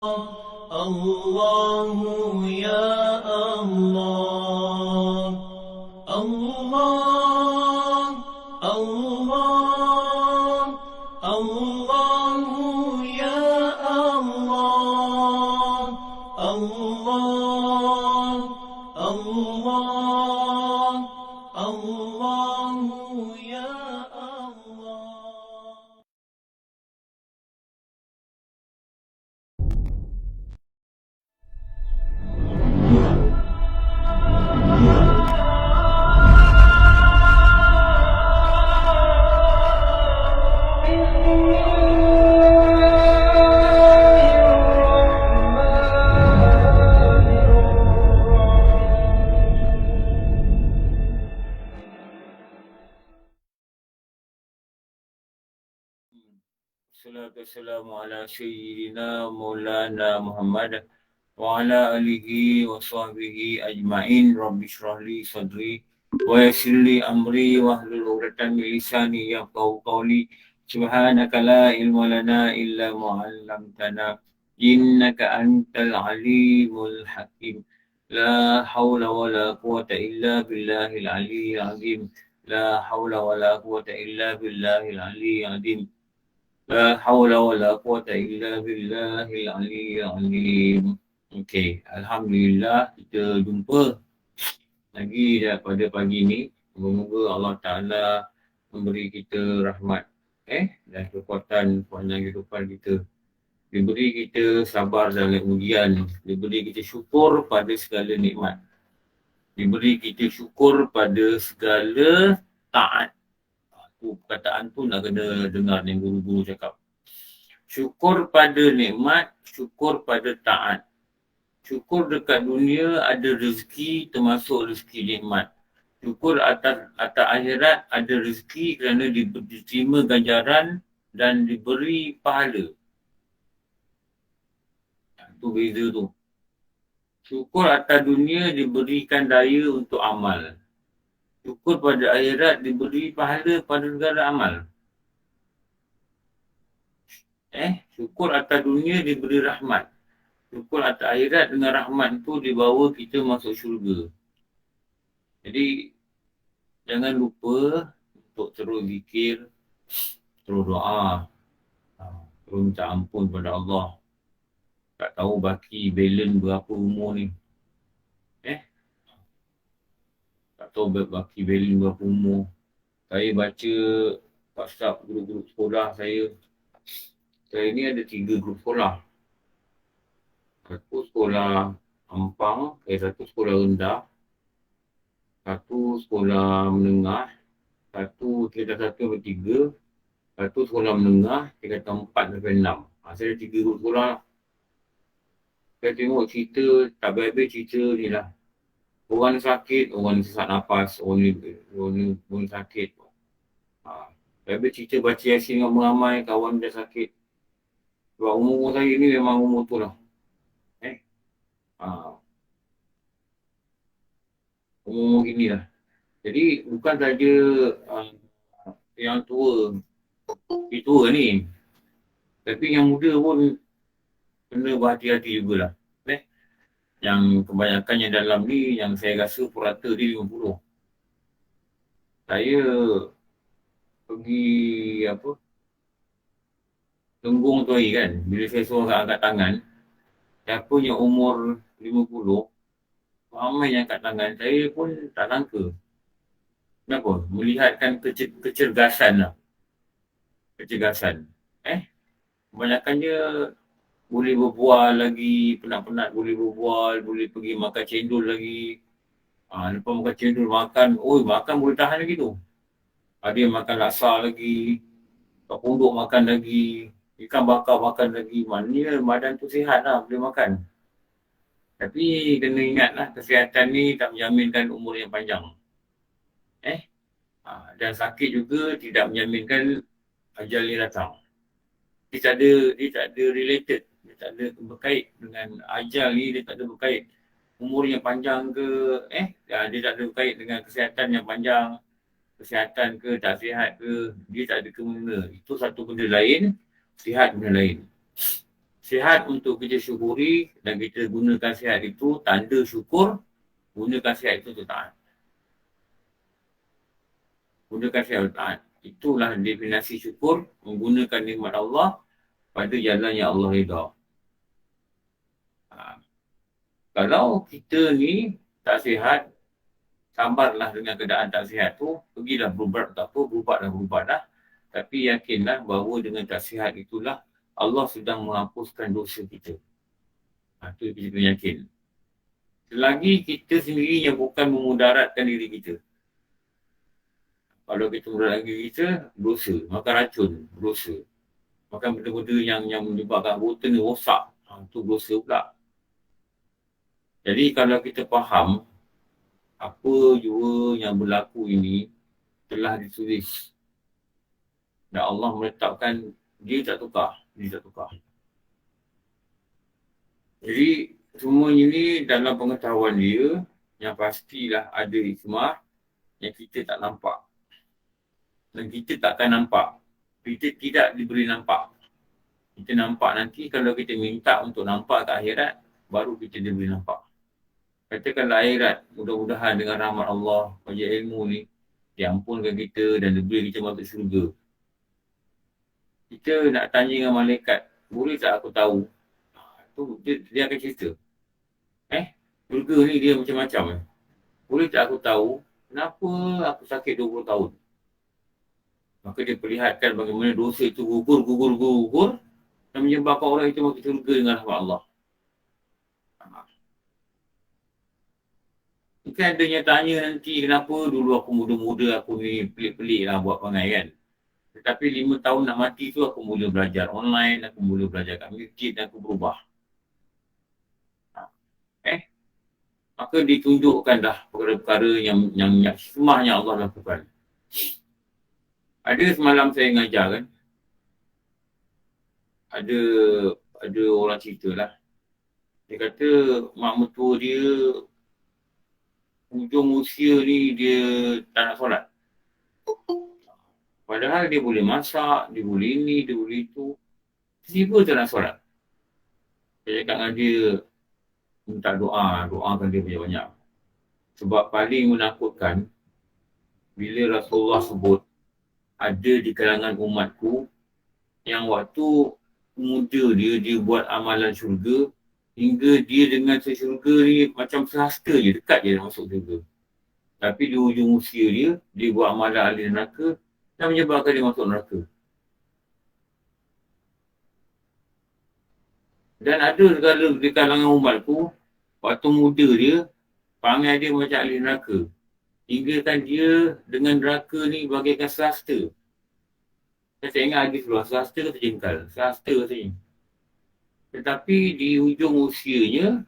الله يا الله الله الله الله يا الله الله الله الله يا الله. Salatu wassalamu ala sayyidina Maulana Muhammad wa ala alihi wa sahbihi ajma'in. Rabbi shrah li sadri wa yassir li amri wa hlul 'uqdatam min lisani yafqahu qawli. Subhanaka la ilma lana illa ma 'allamtana innaka antal alimul hakim. La haula wa la quwwata illa billahil aliyyil azim. La haula wa la quwwata illa billahil aliyyil azim. La haula wa la quwwata illa billahil aliyyil azim. Okey, alhamdulillah kita jumpa lagi pada pagi ni. Semoga Allah Taala memberi kita rahmat dan kekuatan panjang kehidupan kita. Diberi kita sabar dalam ujian, diberi kita syukur pada segala nikmat. Diberi kita syukur pada segala taat. Perkataan tu nak kena dengar yang guru-guru cakap. Syukur pada nikmat, syukur pada taat. Syukur dekat dunia ada rezeki termasuk rezeki nikmat. Syukur atas akhirat ada rezeki kerana diterima ganjaran dan diberi pahala. Itu beza tu. Syukur atas dunia diberikan daya untuk amal. Syukur pada akhirat diberi pahala pada segala amal. Syukur atas dunia diberi rahmat. Syukur atas akhirat dengan rahmat tu dibawa kita masuk syurga. Jadi jangan lupa untuk terus zikir, terus doa, terus minta ampun pada Allah. Tak tahu baki balance berapa umur ni. Tak tahu baki balance berapa umur. Saya baca WhatsApp grup-grup sekolah saya. Saya ni ada 3 grup sekolah. Satu sekolah Ampang, satu sekolah rendah, satu sekolah menengah, satu tingkatan 1 sampai 3, satu sekolah menengah, tingkatan 4 sampai 6. Saya ada 3 grup sekolah lah. Saya tengok cerita, tak habis-habis cerita ni lah. Orang sakit, orang sesak nafas, orang ni sakit. Habis cerita baca Yasin dengan ramai kawan dia sakit. Sebab umur saya ni memang umur tu lah. Umur gini lah. Jadi bukan saja yang tua ni. Tapi yang muda pun kena berhati-hati jugalah. Yang kebanyakan yang dalam ni, yang saya rasa purata di 50. Saya pergi Tenggung tu hari kan, bila saya suruh angkat tangan, siapa yang umur 50, ramai yang angkat tangan, saya pun tak sangka. Kenapa? Melihatkan kecergasan lah. Kecergasan. Kebanyakannya boleh berbual lagi, penat-penat boleh berbual, boleh pergi makan cendol lagi. Lepas makan cendol, makan boleh tahan lagi tu. Ada yang makan laksa lagi, kat pondok makan lagi, ikan bakar makan lagi. Maknanya badan tu sihat lah, boleh makan. Tapi kena ingat lah, kesihatan ni tak menjaminkan umur yang panjang. Dan sakit juga tidak menjaminkan ajal yang datang. Dia tak ada related. Dia tak ada berkait dengan ajal ni, dia tak ada berkait umur yang panjang ke, dia tak ada berkait dengan kesihatan yang panjang, kesihatan ke, tak sihat ke, dia tak ada kemana. Itu satu benda lain, sihat benda lain. Sihat untuk kita syukuri dan kita gunakan sihat itu tanda syukur, gunakan sihat itu untuk taat. Gunakan sihat untuk taat. Itulah definisi syukur, menggunakan nikmat Allah pada jalan yang Allah redha. Kalau kita ni tak sihat, sabarlah dengan keadaan tak sihat tu, pergilah berubat tak apa, berubat dah. Tapi yakinlah bahawa dengan tak sihat itulah Allah sedang menghapuskan dosa kita. Itu kita kena yakin. Selagi kita sendiri yang bukan memudaratkan diri kita. Kalau kita memudaratkan diri kita, dosa. Makan racun, dosa. Makan benda-benda yang menyebabkan anggota ni rosak. Itu dosa pula. Jadi kalau kita faham apa jua yang berlaku ini telah ditulis dan Allah meletakkan, dia tak tukar. Jadi semua ini dalam pengetahuan dia, yang pastilah ada hikmah yang kita tak nampak. Dan kita takkan nampak. Kita tidak diberi nampak. Kita nampak nanti kalau kita minta untuk nampak ke akhirat, baru kita diberi nampak. Katakanlah akhirat, mudah-mudahan dengan rahmat Allah, bagi ilmu ni, diampunkan kita dan diberi kita masuk syurga. Kita nak tanya dengan malaikat, boleh tak aku tahu? Dia akan cerita. Syurga ni dia macam-macam. Boleh tak aku tahu kenapa aku sakit 20 tahun? Maka dia perlihatkan bagaimana dosa itu gugur dan menyebabkan orang itu masuk syurga dengan rahmat Allah. Mungkin ada yang tanya nanti kenapa dulu aku muda-muda aku ni pelik-pelik lah buat perangai kan. Tetapi 5 tahun nak mati tu aku mula belajar online, aku mula belajar kat masjid dan aku berubah. Maka ditunjukkan dah perkara-perkara yang hikmahnya Allah lakukan. Ada semalam saya ngajar kan. Ada orang cerita lah. Dia kata mak mertua dia hujung usia ni dia tak nak solat. Padahal dia boleh masak, dia boleh ini, dia boleh itu. Tiba-tiba tak nak solat. Saya cakap dengan dia, minta doakan dia banyak-banyak. Sebab paling menakutkan, bila Rasulullah sebut, ada di kalangan umatku, yang waktu muda dia buat amalan syurga, hingga dia dengan syurga ni macam sehasta je, dekat je masuk syurga. Tapi di hujung usia dia buat amalan ahli neraka dan menyebabkan dia masuk neraka. Dan ada segala di kalangan umatku, waktu muda dia, perangai dia macam ahli neraka. Hingga kan dia dengan neraka ni bagaikan sehasta. Saya ingat hadis dulu, sehasta kata jengkal, sehasta katanya. Tetapi di hujung usianya,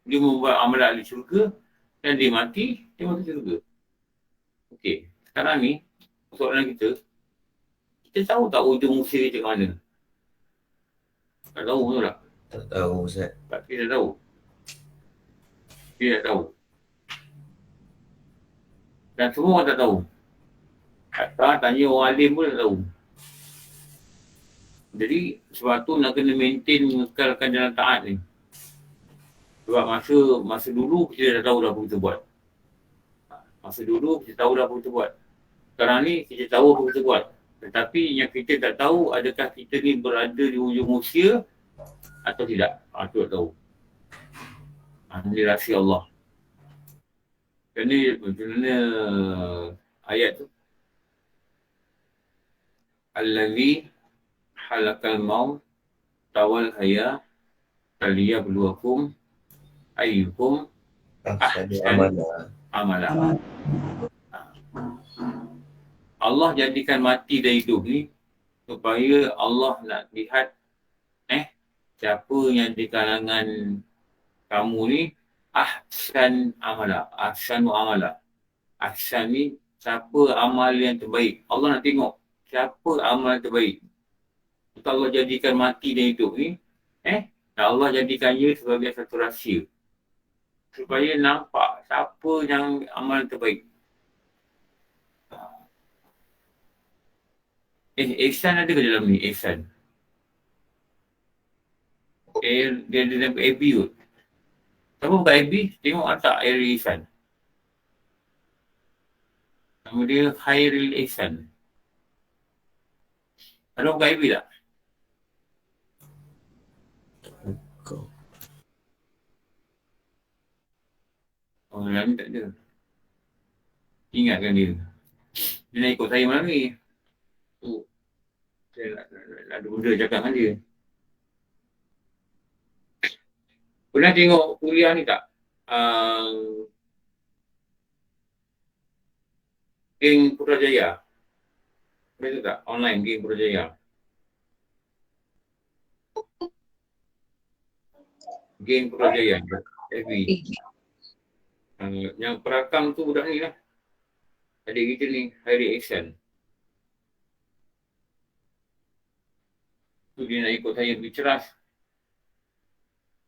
dia membuat amalan ahli syurga dan dia mati, dia masuk syurga. Okey, sekarang ni, soalan kita tahu tak hujung usia dia kat mana? Tak tahu betul tak? Tak tahu Ustaz. Tak, kita tahu. Kita tak tahu. Dan semua orang tak tahu. Kata tanya orang alim pun tak tahu. Jadi sebab tu nak kena maintain mengekalkan jalan taat ni. Sebab masa dulu kita dah tahu dah apa kita buat. Masa dulu kita tahu dah apa kita buat. Sekarang ni kita tahu apa kita buat. Tetapi yang kita tak tahu adakah kita ni berada di hujung usia atau tidak. Itu tak tahu. Ini rahsia Allah. Kerana macam mana ayat tu? Allazi halakal maut tawal haya taliyabluwakum ayyukum ahsanu amala. Allah jadikan mati dan hidup ni supaya Allah nak lihat siapa yang di kalangan kamu ni ahsanu amala. Ahsan ni siapa amal yang terbaik. Allah nak tengok siapa amal terbaik. Itu Allah jadikan mati dan hidup ni Allah jadikannya sebagai satu rahsia supaya nampak siapa yang amal terbaik. Ihsan ada ke dalam ni? Ihsan Dia ada nama AB kot. Siapa bukan AB? Tengok tak Hairil Ihsan. Nama dia Hairil Ihsan. Ada bukan AB tak? Oh, malam ni tak ada. Ingatkan dia. Dia nak ikut saya malam ni. Oh, saya nak ada benda cakap dengan dia. Pernah tengok kuliah ni tak? Geng Putrajaya. Pernah tengok tak? Online Geng Putrajaya. Geng Putrajaya. FB. Yang perakam tu budak ni lah. Adik kita ni, Hairil Ihsan. Tu dia nak ikut saya pergi ceras.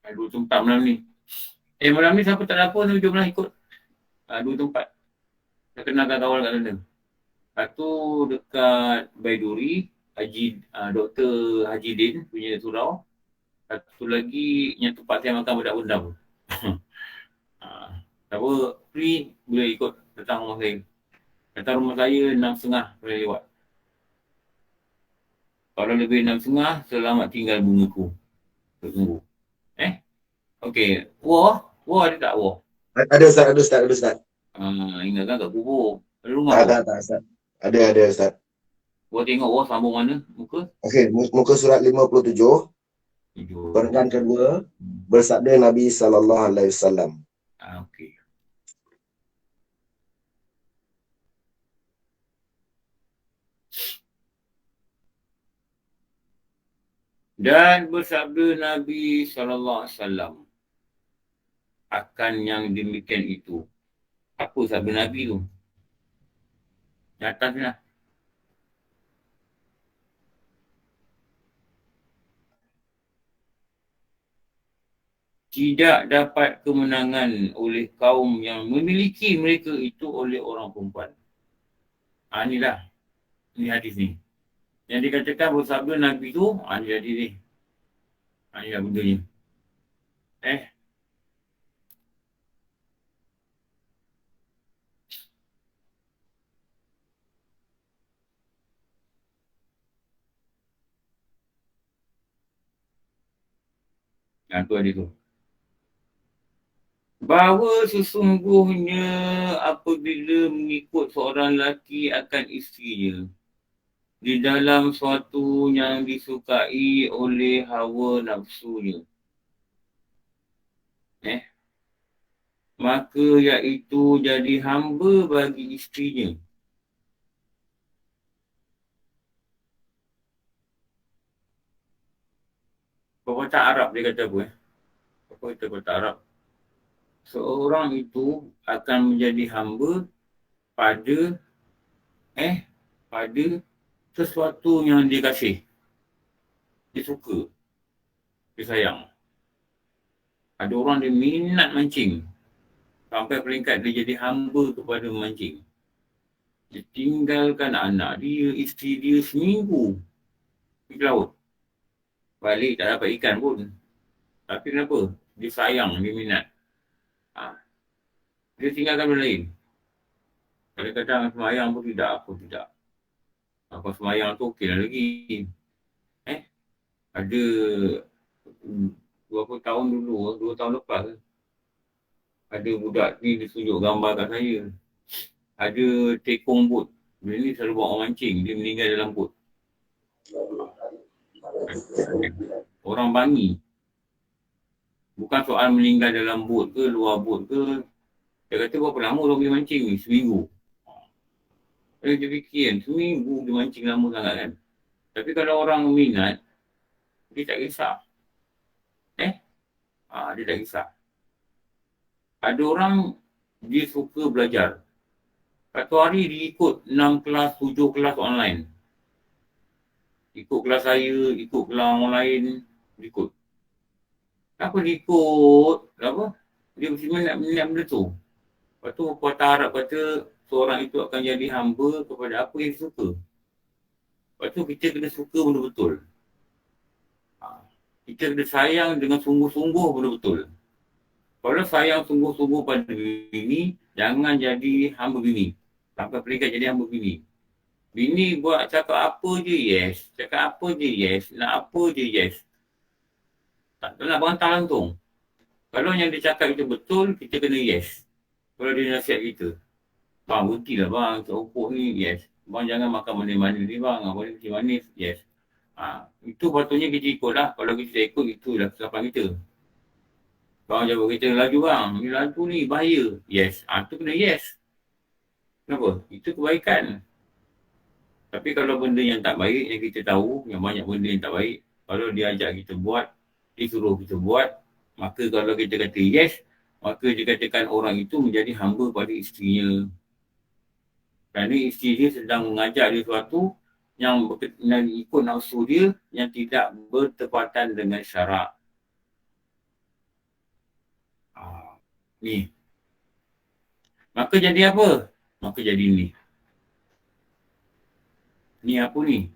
Dua tempat malam ni. Malam ni siapa tak ada apa, jom lah ikut. Dua tempat. Saya kenalkan kawan kat sana. Satu dekat Baiduri, Dr. Haji Din punya surau. Satu lagi yang tempat saya makan budak bendam. Siapa free boleh ikut datang rumah saya. Datang rumah saya 6.30 boleh lewat. Kalau lebih 6.30, selamat tinggal bungaku. Tunggu. Okey. War ada tak war? Ada Ustaz. Ingatkan kat kubur. Ada rumah Tak Ustaz. Ada Ustaz. War tengok war sambung mana muka? Okey, muka surat 57. Perenggan kedua, bersabda Nabi SAW. Okey. Dan bersabda Nabi SAW akan yang demikian itu. Apa sabda Nabi tu? Yang atas ni lah. Tidak dapat kemenangan oleh kaum yang memiliki mereka itu oleh orang perempuan. Inilah. Ini hadis ni. Yang dikatakan bersabda Nabi tu, ini hadis ni. Inilah benda ni. Tu hadis tu. Bahawa sesungguhnya apabila mengikut seorang lelaki akan isterinya di dalam suatu yang disukai oleh hawa nafsunya, maka iaitu jadi hamba bagi isterinya. Perkataan Arab dia kata apa? Apa kata perkataan Arab? Seorang itu akan menjadi hamba pada sesuatu yang dia kasih. Dia suka. Dia sayang. Ada orang dia minat mancing. Sampai peringkat dia jadi hamba kepada mancing. Dia tinggalkan anak dia, isteri dia seminggu pergi laut. Balik tak dapat ikan pun. Tapi kenapa? Dia sayang, dia minat. Dia tinggalkan benda lain. Kadang-kadang semayang pun tidak, apa tidak. Apa semayang tu okeylah lagi. Ada berapa tahun dulu, 2 tahun lepas, ada budak ni dia tunjuk gambar kat saya. Ada tekong bot. Dia ni selalu buat orang mancing, dia meninggal dalam bot. Orang Bangi. Bukan soal meninggal dalam bot ke, luar bot ke. Dia kata berapa lama orang pergi mancing ni? Seminggu. Dia fikir kan, seminggu dia mancing lama sangat kan. Tapi kalau orang minat, dia tak kisah. Dia tak kisah. Ada orang, dia suka belajar. Satu hari dia ikut 6 kelas, 7 kelas online. Ikut kelas saya, ikut kelas orang lain, dia ikut. Kenapa dia ikut? Kenapa? Dia mesti minat benda tu. Lepas tu, perkataan Arab kata, seorang itu akan jadi hamba kepada apa yang suka. Lepas tu, kita kena suka benda betul. Kita kena sayang dengan sungguh-sungguh betul-betul. Kalau sayang sungguh-sungguh pada bini, jangan jadi hamba bini. Sampai peringkat jadi hamba bini. Bini buat cakap apa je yes. Cakap apa je yes. Nak apa je yes. Tak nak bantah langsung. Kalau yang dia cakap itu betul, kita kena yes. Kalau dia nasihat kita. Bang, berhentilah bang. Terupuk ni, yes. Bang jangan makan manis-manis ni bang. Boleh manis, yes. Itu patutnya kita ikut lah. Kalau kita ikut, itulah kesilapan kita. Bang jawab kita laju bang. Ni laju ni bahaya. Yes. Tu kena yes. Kenapa? Itu kebaikan. Tapi kalau benda yang tak baik yang kita tahu, yang banyak benda yang tak baik, kalau dia ajak kita buat, dia suruh kita buat, maka kalau kita kata yes, maka dia katakan orang itu menjadi hamba pada isterinya. Kerana isteri dia sedang mengajak dia sesuatu yang ikut nafsu dia yang tidak bertepatan dengan syarak. Ni. Maka jadi apa? Maka jadi ni. Ni apa ni?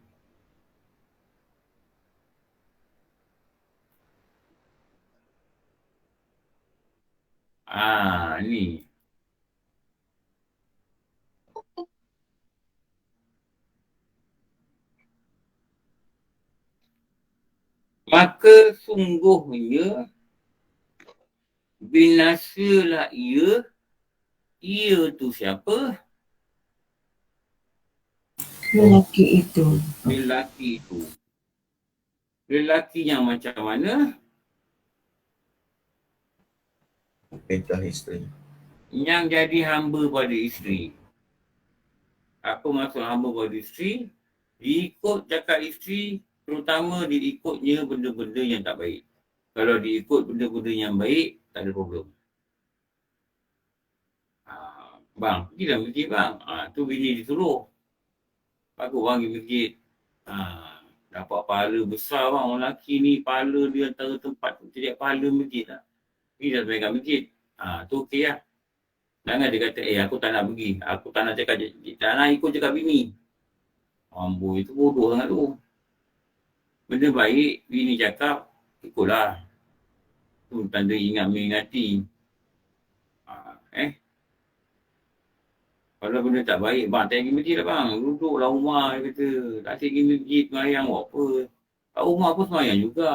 Ni. Maka sungguhnya binasalah ia. Ia tu siapa? Lelaki itu. Lelaki itu. Lelaki yang macam mana? Perintah isteri. Yang jadi hamba pada isteri. Apa maksud hamba pada isteri? Diikut cakap isteri, terutama diikutnya benda-benda yang tak baik. Kalau diikut benda-benda yang baik, tak ada problem. Bang, pergilah masjid bang. Tu bini disuruh. Bagus bang pergi masjid. Dapat pahala besar bang. Orang lelaki ni pahala dia antara tempat jadi pahala masjid lah. Pergilah sampai kat masjid. Tu okey lah. Jangan dia kata, aku tak nak pergi. Aku tak nak cakap, tak nak ikut cakap bini. Amboi, itu bodoh sangat tu. Benda baik, bini cakap, ikutlah. Tu tanda ingat mengingati. Kalau benda tak baik, bang tak pergi masjid lah bang. Duduklah rumah, dia kata. Tak pergi masjid, semayang buat apa. Kat rumah pun semayang juga.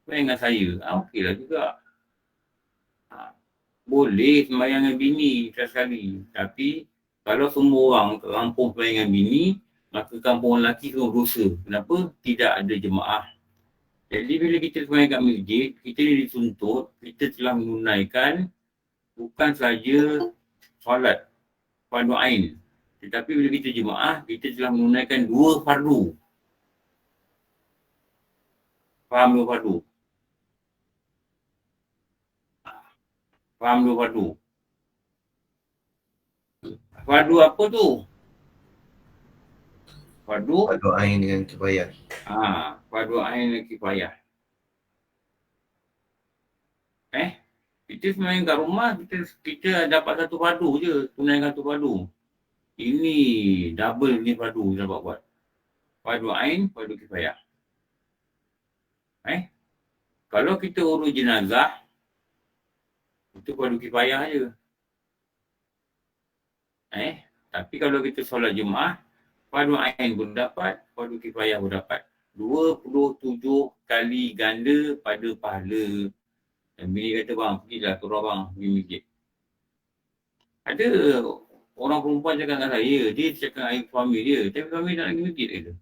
Semayang dengan saya. Okeylah juga. Boleh semayang dengan bini sekali. Tapi, kalau semua orang ke kampung semayang dengan bini, maka kampung lelaki semua dosa. Kenapa? Tidak ada jemaah. Jadi, bila kita semayang kat masjid, kita dituntut, kita telah menunaikan bukan saja solat fardu ain. Tetapi bila kita jemaah, kita telah menunaikan 2 fardu. Faham 2 fardu? Faham 2 fardu? Fardu apa tu? Fardu Ain dengan kifayah. fardu ain dan kifayah. Kita sebenarnya kat rumah, kita dapat 1 fardu je, tunaikan 1 fardu. Ini double ni fardu kita dapat buat. Fardu ain, fardu kifayah. Kalau kita urus jenazah, itu fardu kifayah je. Tapi kalau kita solat Jumaat, fardu ain pun dapat, fardu kifayah pun dapat. 27 kali ganda pada pahala. Dan bini kata, bang, pergilah turun bang, pergi masjid. Ada orang perempuan cakap dengan saya, dia cakap dengan suami dia, tapi suami tak nak pergi masjid kata.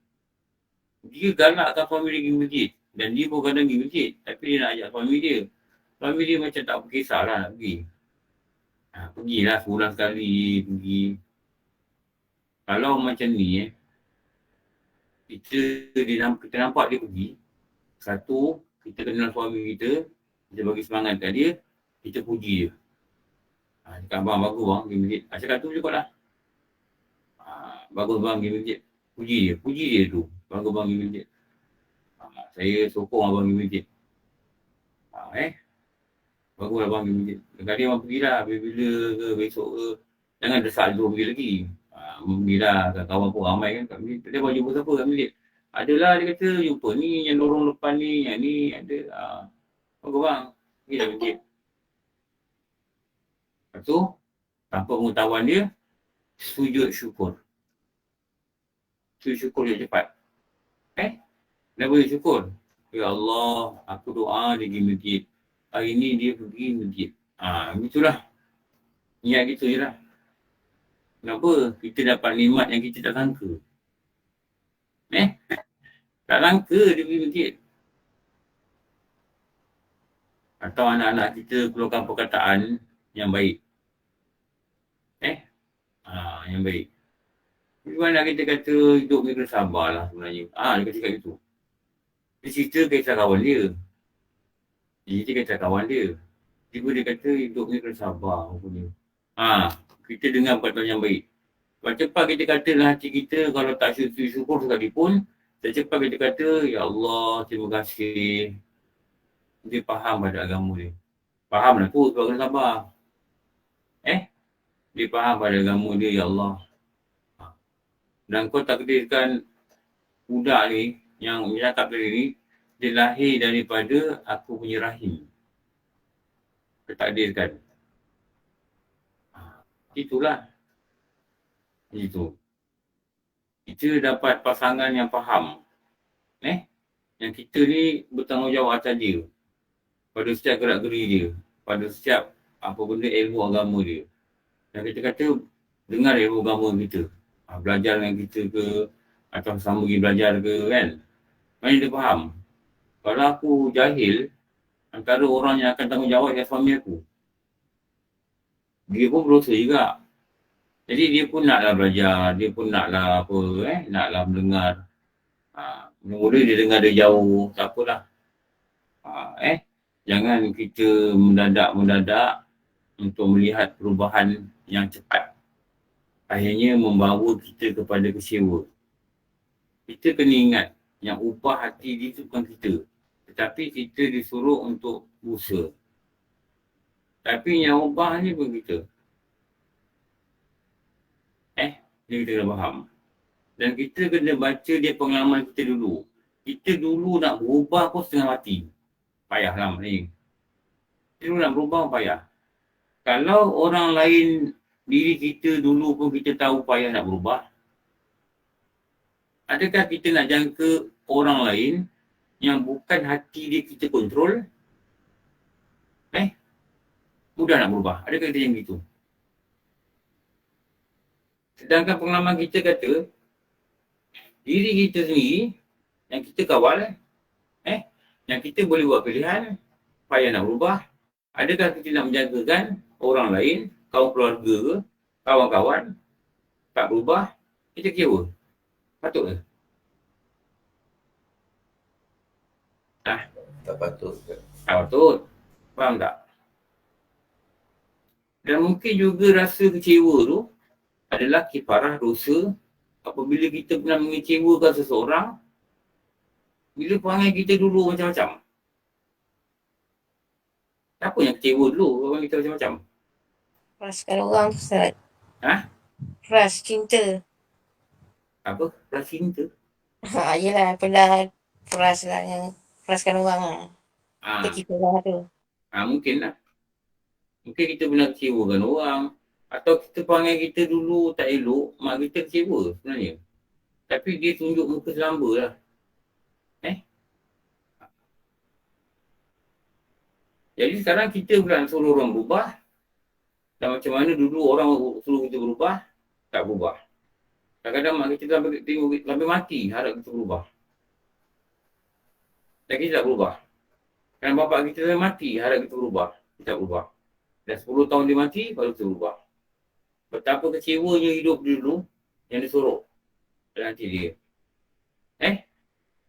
Dia galakkan suami dia pergi masjid. Dan dia pun kadang pergi masjid, tapi dia nak ajak suami dia. Suami dia macam tak berkisahlah nak pergi. Pergilah sebulan sekali, pergi. Kalau macam ni, kita nampak dia pergi. Satu, kita kenal suami kita bagi semangat kat dia, kita puji dia. Cakap, bang, bagus bang, pergi masjid. Cakap tu cukup lah. Bagus bang, pergi masjid. Puji dia tu. Bagus bang, pergi masjid. Saya sokong abang pergi masjid. Baguslah bang pergi masjid. Kadang abang pergilah, bila ke, besok ke. Jangan desak dulu pergi lagi. Pergilah, kawan pun ramai kan kat masjid. Dia abang jumpa siapa kat masjid? Adalah dia kata jumpa ni yang lorong depan ni, yang ni ada. Apa bang? Pergi dah masjid. Lepas tu, tanpa pengetahuan dia, sujud syukur. Sujud syukur dia cepat. Dah boleh syukur. Ya Allah, aku doa dia pergi masjid. Hari ni dia pergi masjid. Gitulah. Niat gitu je lah. Kenapa? Kita dapat nikmat yang kita tak sangka. Tak sangka dia pergi masjid. Atau anak-anak kita keluarkan perkataan yang baik. Yang baik. Gimana kita kata hidup ni kena sabar lah sebenarnya. Dia kata cakap gitu. Dia cerita kisah kawan dia. Dia cerita kisah kawan dia. Tiba dia kata hidup ni kena sabar. Kita dengar perkataan yang baik. Kalau cepat kita kata dalam hati kita, kalau tak syukur sekalipun, cepat kita kata, Ya Allah, terima kasih. Dia faham pada agama dia. Faham lah tu sebab kena sabar. Dia faham pada agama dia, Ya Allah. Dan kau takdirkan budak ni, yang cakap tadi ni, dia lahir daripada aku punya rahim. Ketakdirkan. Itulah. Itu. Kita dapat pasangan yang faham. Yang kita ni bertanggungjawab atas dia. Pada setiap gerak-geri dia. Pada setiap apa benda ilmu agama dia. Dan kita kata, dengar ilmu agama kita. Belajar dengan kita ke, atau sama pergi belajar ke kan. Mana dia faham. Kalau aku jahil, antara orang yang akan tanggungjawab ialah suami aku. Dia pun berusaha juga. Jadi dia pun naklah belajar, dia pun naklah apa, naklah mendengar. Mula-mula dia dengar dia jauh, tak apalah. Jangan kita mendadak untuk melihat perubahan yang cepat. Akhirnya membawa kita kepada kecewa. Kita kena ingat yang ubah hati dia itu bukan kita. Tetapi kita disuruh untuk berusaha. Tapi yang ubah ni pun kita. Dia kita kena faham. Dan kita kena baca dia pengalaman kita dulu. Kita dulu nak berubah pun setengah mati. Payahlah ni. Kita dulu nak berubah payah. Kalau orang lain, diri kita dulu pun kita tahu payah nak berubah. Adakah kita nak jangka orang lain yang bukan hati dia kita kontrol? Mudah nak berubah. Adakah kita yang gitu? Sedangkan pengalaman kita kata, diri kita sendiri, yang kita kawal, yang kita boleh buat pilihan, payah nak berubah. Adakah kita nak menjagakan orang lain, kaum keluarga ke, kawan-kawan, tak berubah, kita kecewa. Patut ke? Tak patut. Tak patut. Faham tak? Dan mungkin juga rasa kecewa tu adalah kifarah dosa apabila kita pernah mengecewakan seseorang bila perangai kita dulu macam-macam. Siapa yang kecewa dulu orang kita macam-macam? Perasaan orang tu, Ustaz. Peras cinta. Apa? Rasa cinta? Yelah, pernah peras lah yang peraskan orang lah. Kita lah tu. Mungkin lah. Mungkin kita pernah kecewakan orang. Atau kita perangai kita dulu tak elok, mak kita kecewa sebenarnya. Tapi dia tunjuk muka selamba lah. Jadi sekarang kita pula nak suruh orang berubah. Dan macam mana dulu orang suruh kita berubah, tak berubah. Kadang-kadang mak kita sampai mati harap kita berubah. Dan kita tak berubah. Kadang bapak kita sampai mati harap kita berubah. Kita tak berubah. Dan 10 tahun dia mati, baru kita berubah. Betapa kecewanya hidup dulu yang disuruh dalam hati dia.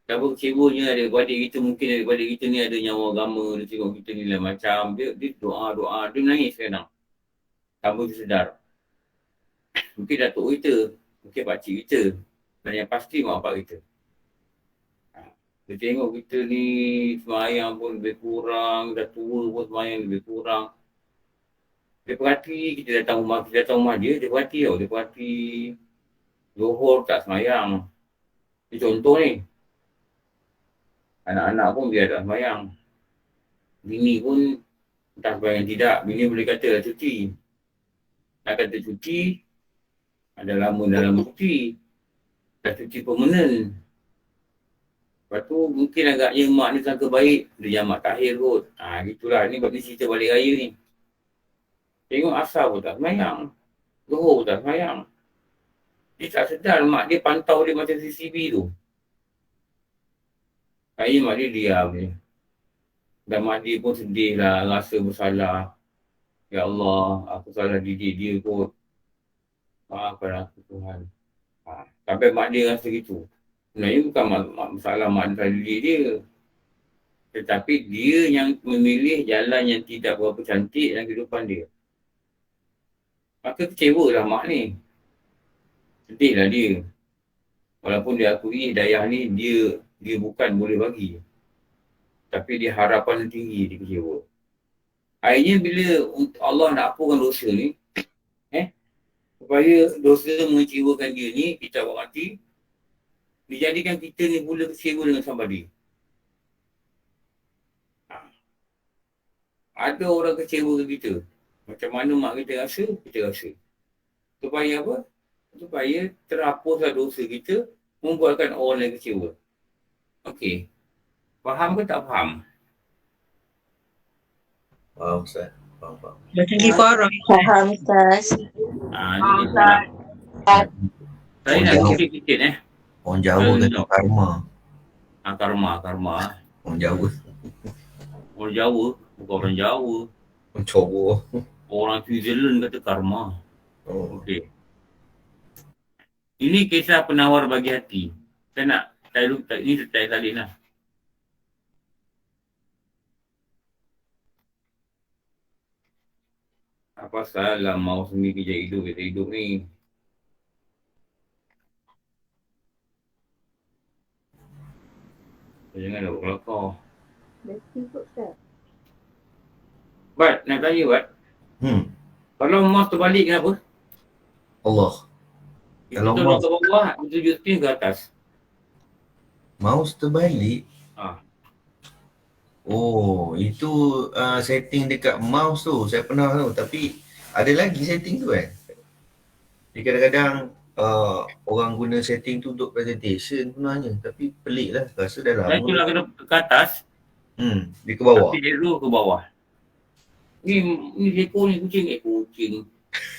Betapa kecewanya adik-adik kita, mungkin adik-adik kita ni ada nyawa agama, dia tengok kita ni lah macam, dia doa-doa, dia menangis kadang. Tanpa dia sedar. Mungkin datuk kita, mungkin pakcik kita, dan yang pasti mak bapak kita. Dia tengok kita ni semayang pun lebih kurang, dah tua pun semayang lebih kurang. Dia perhati, kita datang rumah dia, dia perhati tau. Dia perhati Zohor tak semayang. Ini contoh ni. Anak-anak pun dia tak sembahyang. Bini pun entah sembahyang tidak. Bini boleh kata dah cuti. Nak kata cuti, ada lama dalam cuti. Dah cuti permanent. Lepas tu mungkin agaknya mak ni sangka baik. Dia jamak takhir kot. Gitulah. Ni buat ni cerita balik raya ni. Tengok asar pun tak sembahyang. Zuhur pun tak sembahyang. Dia tak sedar mak dia pantau dia macam CCTV tu. Akhirnya mak dia diam je. Dan mak dia pun sedih lah, rasa bersalah. Ya Allah, aku salah didik dia kot. Maafkan aku Tuhan. Sampai mak dia rasa gitu. Sebenarnya bukan masalah mak dia salah didik dia. Tetapi dia yang memilih jalan yang tidak berapa cantik dalam kehidupan dia. Maka kecewa lah mak ni. Sedih lah dia. Walaupun dia akui hidayah ni dia bukan boleh bagi. Tapi dia harapan tinggi, dia kecewa. Akhirnya bila Allah nak apakan dosa ni, supaya dosa mengecewakan dia ni, kita buat mati, dijadikan kita ni pula kecewa dengan somebody. Ada orang kecewa ke kita. Macam mana mak kita rasa. Supaya apa? Supaya terhapuslah dosa kita, membuatkan orang lain kecewa. Okey. Faham ke tak faham? Faham Ustaz. Faham. Macam kifarah. Faham Ustaz. Ni kita lah. Saya nak sikit-sikit Orang Jawa kata karma. Karma. Orang Jawa. Orang Jawa, bukan orang Jawa. Orang Jawa. Orang Switzerland kata karma. Oh. Okey. Ini kisah penawar bagi hati. Saya nak ini saya salin lah. Apa salah mau sendiri kerja hidup ni. Jangan dah buat kelakar. Bat, nak tanya Bat. Kalau mouse terbalik kenapa? Allah. Kita Kalau tolong mouse- ke bawah, kita jutin ke atas. Mouse terbalik. Ah. Oh, itu setting dekat mouse tu. Saya pernah tahu. Tapi ada lagi setting tu kan. Jadi kadang-kadang orang guna setting tu untuk presentation sebenarnya. Tapi pelik lah. Rasa dah Saya lama. tulah ke atas, Dia ke bawah. tapi arrow ke bawah. Ni ekor ni kucing.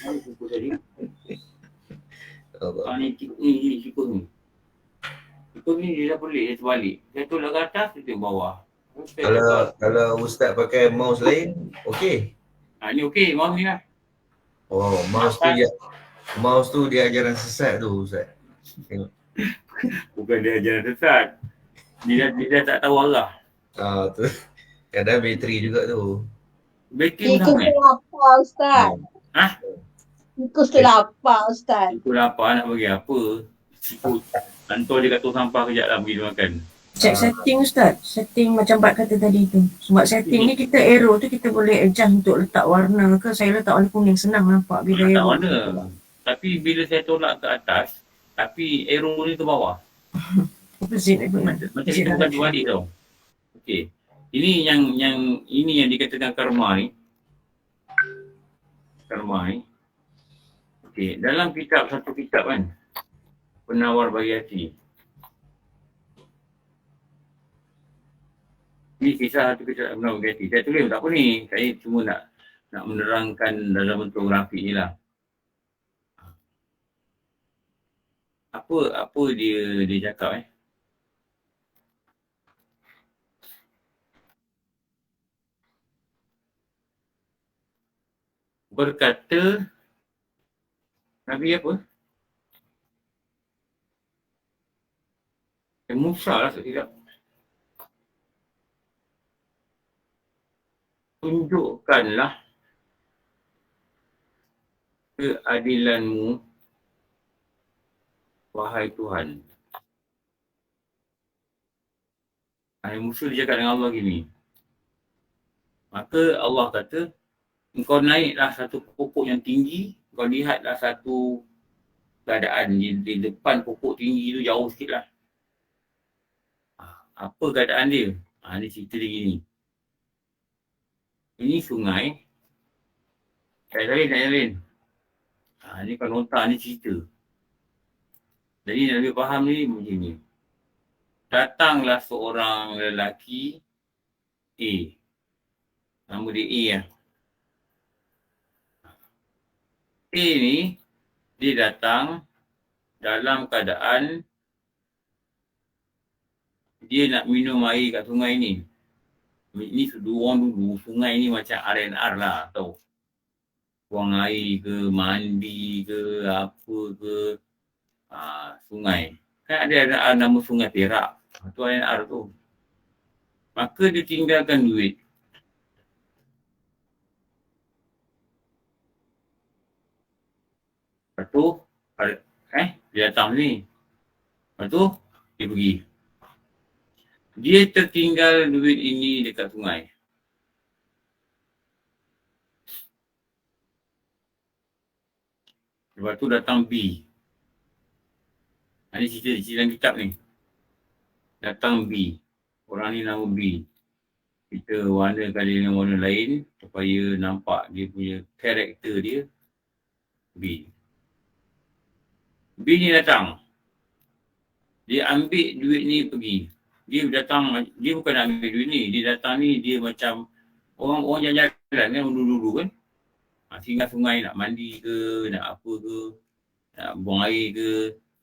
Mana kucing tadi? Allah. Ni tikus ni. Tikus ni dia dah pelik, dia terbalik. Saya tulah ke atas, dia ke bawah. Kalau Ustaz pakai mouse lain, okey. Ni okey, mouse ni lah. Oh, mouse tu dia ajaran sesat tu Ustaz. Tengok. Bukan dia ajaran sesat. Dia dah tak tahu arah. Tu. Kadang bateri juga tu. Bateri pun Tikus sama. tu lapar Ustaz. Tikus tu lapar Ustaz. Tikus lapar nak bagi apa? Tikus. Hantar dia kat tong sampah kejap lah pergi dia makan. Check setting Ustaz. Setting macam Bat kata tadi tu. Sebab setting ni kita arrow tu kita boleh adjust untuk letak warna ke. Saya letak warna kuning senang nampak bila Tak arrow. warna. Tapi bila saya tolak ke atas, tapi arrow ni ke bawah. Opposite aku nak. Macam itu bukan diwali tau. Okey. Ini yang dikatakan karma ni. Okey, dalam satu kitab kan. Penawar bagi hati. Ini kisah satu kisah penawar bagi hati. Saya tulis tak apa ni. Saya cuma nak menerangkan dalam bentuk grafik ni lah. Apa dia cakap berkata Nabi apa? Musa lah tidak. Tunjukkanlah keadilanmu wahai Tuhan. Musa dia cakap dengan Allah gini. Maka Allah kata, engkau naiklah satu pokok yang tinggi, kau lihatlah satu keadaan di depan pokok tinggi tu jauh sikit lah. Apa keadaan dia? Dia cerita dia gini. Ini sungai. Tak Zalin. Ni kan nota ni cerita. Jadi nak lebih faham ni macam ni. Datanglah seorang lelaki A. Nama dia A lah. A ni, dia datang dalam keadaan dia nak minum air kat sungai ni. Ni orang dulu, sungai ni macam R&R lah tau. Buang air ke, mandi ke, apa ke, sungai. Kan ada nama Sungai Perak. Tu R&R tu. Maka dia tinggalkan duit. Lepas tu, dia datang ni. Lepas tu, dia pergi. Dia tertinggal duit ini dekat sungai. Lepas tu datang B. Ini cerita dalam kitab ni. Datang B. Orang ni nama B. Kita warnakan dia dengan warna lain supaya nampak dia punya karakter dia. B. B ni datang. Dia ambil duit ni pergi. Dia datang, dia bukan nak ambil duit ni. Dia datang ni, dia macam orang jalan-jalan kan dulu-dulu kan. Singgah sungai nak mandi ke, nak apa ke, nak buang air ke.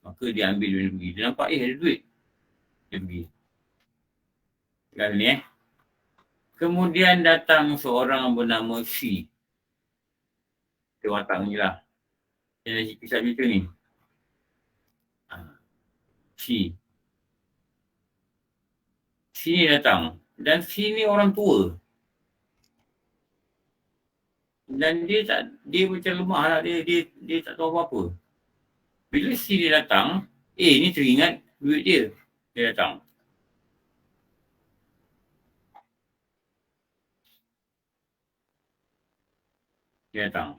Maka dia ambil duit ni pergi. Dia nampak ada duit. Dia pergi. Sekarang ni Kemudian datang seorang bernama C. Kita watak ni lah. Yang kisah cerita ni. C. C ni datang. Dan C ni orang tua. Dan dia macam lemah lah. Dia tak tahu apa-apa. Bila C ni datang, ni teringat duit dia. Dia datang. Dia datang.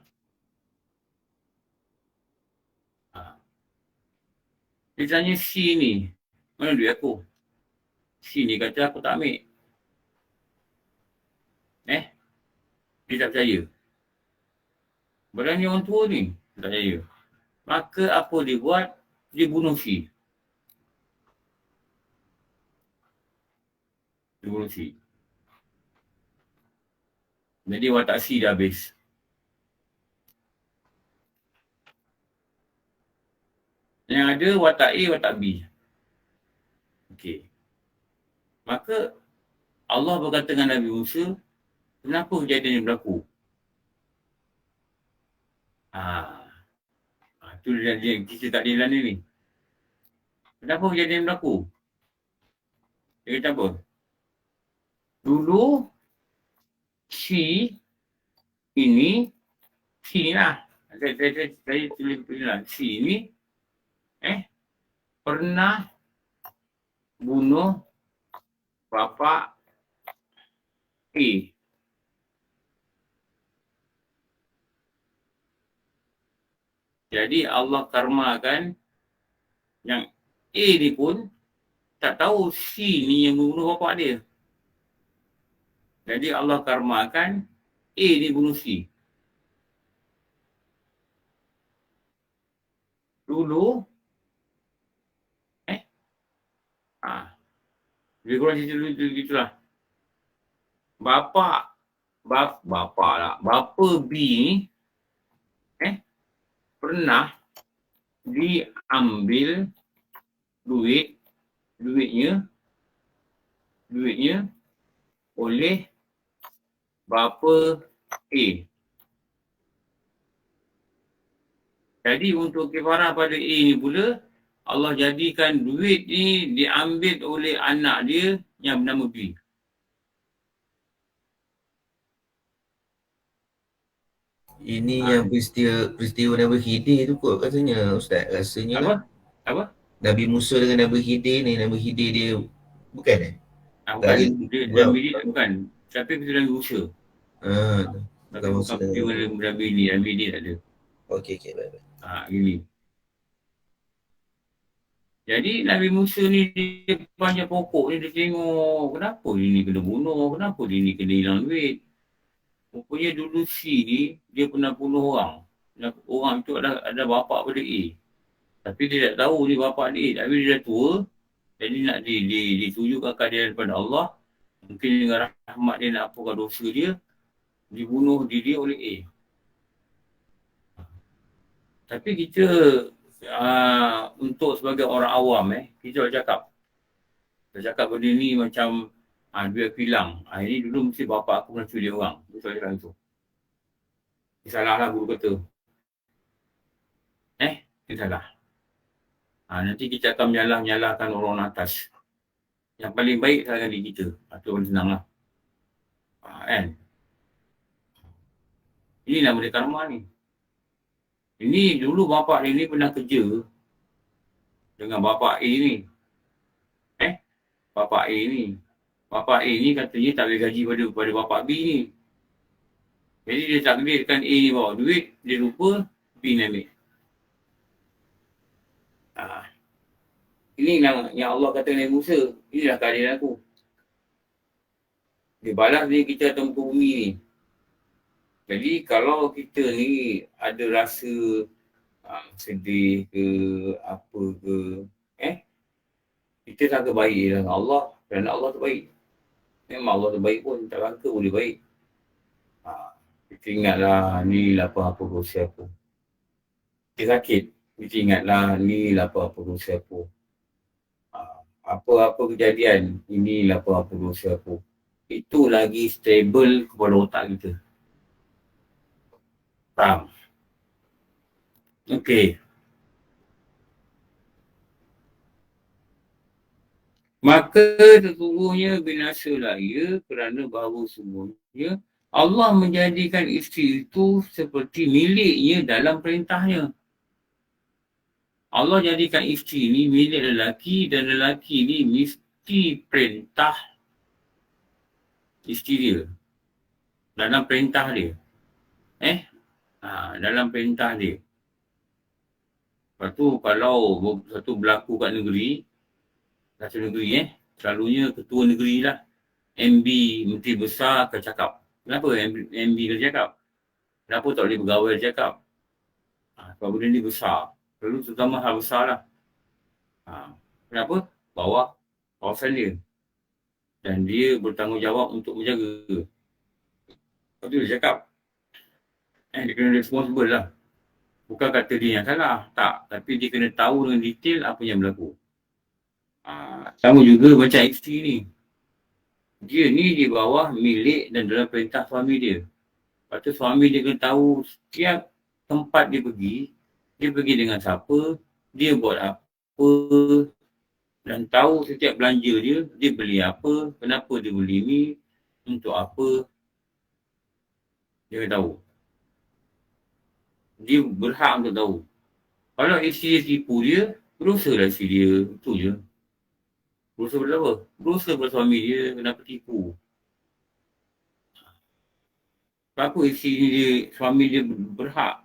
Dia tanya C ni, mana duit aku? C ni kata aku tak ambil. Dia tak percaya. Berani orang tua ni, tak percaya. Maka apa dia buat? Dia bunuh C. Dia bunuh C. Jadi watak C dah habis. Yang ada watak A, watak B. Okey. Maka Allah berkata dengan Nabi Musa, kenapa kejadian ini berlaku? Itu dia kita tak dia ni. Kenapa kejadian ini berlaku? Dia kata apa? Dulu C ni lah. Saya tulis lah. C ni pernah bunuh bapa A. Jadi Allah karmakan yang A ni pun tak tahu C ni yang bunuh bapa dia. Jadi Allah karmakan A ni bunuh C. Dulu lebih kurang cerita dulu gitulah. Bapa B ni pernah diambil duitnya oleh bapa A. Jadi untuk kifarah pada A ni pula, Allah jadikan duit ni diambil oleh anak dia yang bernama B. Ini yang peristiwa Nabi Khidir tu kot katanya Ustaz. Rasanya Apa? Nabi Musa dengan Nabi Khidir ni, Nabi Khidir dia bukan Bukan. Nabi dia bukan. Tapi peristiwa Nabi Musa. Bukan Musa peristiwa Nabi dia tak ada. Okey, baik. Gini. Jadi Nabi Musa ni dia panjat pokok ni dia tengok kenapa dia ni kena bunuh, kenapa dia ni kena hilang duit. Rupanya dulu C ni dia pernah bunuh orang. Dan orang tu ada bapak pada A. Tapi dia tak tahu ni bapak dia A. Tapi dia dah tua. Jadi nak ditujukan keadaan daripada Allah. Mungkin dengan rahmat dia nak apakan dosa dia. Dibunuh diri oleh A. Tapi kita untuk sebagai orang awam kita cakap benda ni macam duit aku hilang. Ini dulu mesti bapak aku pernah curi orang. Betul cakap itu. Salah lah guru kata. Dia salah. Nanti kita akan menyalah-nyalahkan orang atas. Yang paling baik salahkan diri kita. Itu paling senang lah. Kan? Ini nama dia karma ni. Ini dulu bapak dia ni pernah kerja dengan bapak A ni. Bapak A ni. Bapak A ni katanya tak boleh gaji pada bapak B ni. Jadi dia tak bolehkan A ni bawa duit, dia lupa B ni ambil. Ini yang Allah kata Nabi Musa. Inilah keadaan aku. Dia balas dia kita atas muka bumi ni. Jadi kalau kita ni ada rasa sedih ke apa ke, kita sangka baik dengan Allah. Kerana Allah tu baik. Memang Allah tu baik pun, tak sangka boleh baik. Kita ingatlah ni lah apa dosa aku. Kita sakit, kita ingatlah ni lah apa dosa aku. Apa-apa kejadian, inilah apa dosa aku. Itu lagi stable kepada otak kita. Faham? Okey. Maka sesungguhnya binasalah ia kerana bahawa sesungguhnya Allah menjadikan isteri itu seperti miliknya dalam perintahnya. Allah jadikan isteri ni milik lelaki dan lelaki ni mesti perintah isteri dia. Dalam perintah dia. Dalam perintah dia. Lepas tu kalau satu berlaku kat negeri, satu negeri selalunya ketua negeri lah. MB, Menteri Besar akan cakap. Kenapa MB kena cakap? Kenapa tak boleh pegawai cakap? Sebab benda ni besar. Lalu terutama hal besar lah. Kenapa? Bawah kawasan dia. Dan dia bertanggungjawab untuk menjaga. Lepas tu dia cakap. Dia kena responsible lah. Bukan kata dia yang salah. Tak. Tapi dia kena tahu dengan detail apa yang berlaku. Sama juga macam isteri ni. Dia ni di bawah milik dan dalam perintah suami dia. Lepas tu suami dia kena tahu setiap tempat dia pergi dengan siapa, dia buat apa, dan tahu setiap belanja dia beli apa, kenapa dia beli ni, untuk apa, dia kena tahu. Dia berhak untuk tahu. Kalau isteri dia tipu dia, berusaha lah isteri dia, itu je. Berusaha pada apa? Berusaha pada suami dia, kenapa tipu. Kenapa suami dia berhak?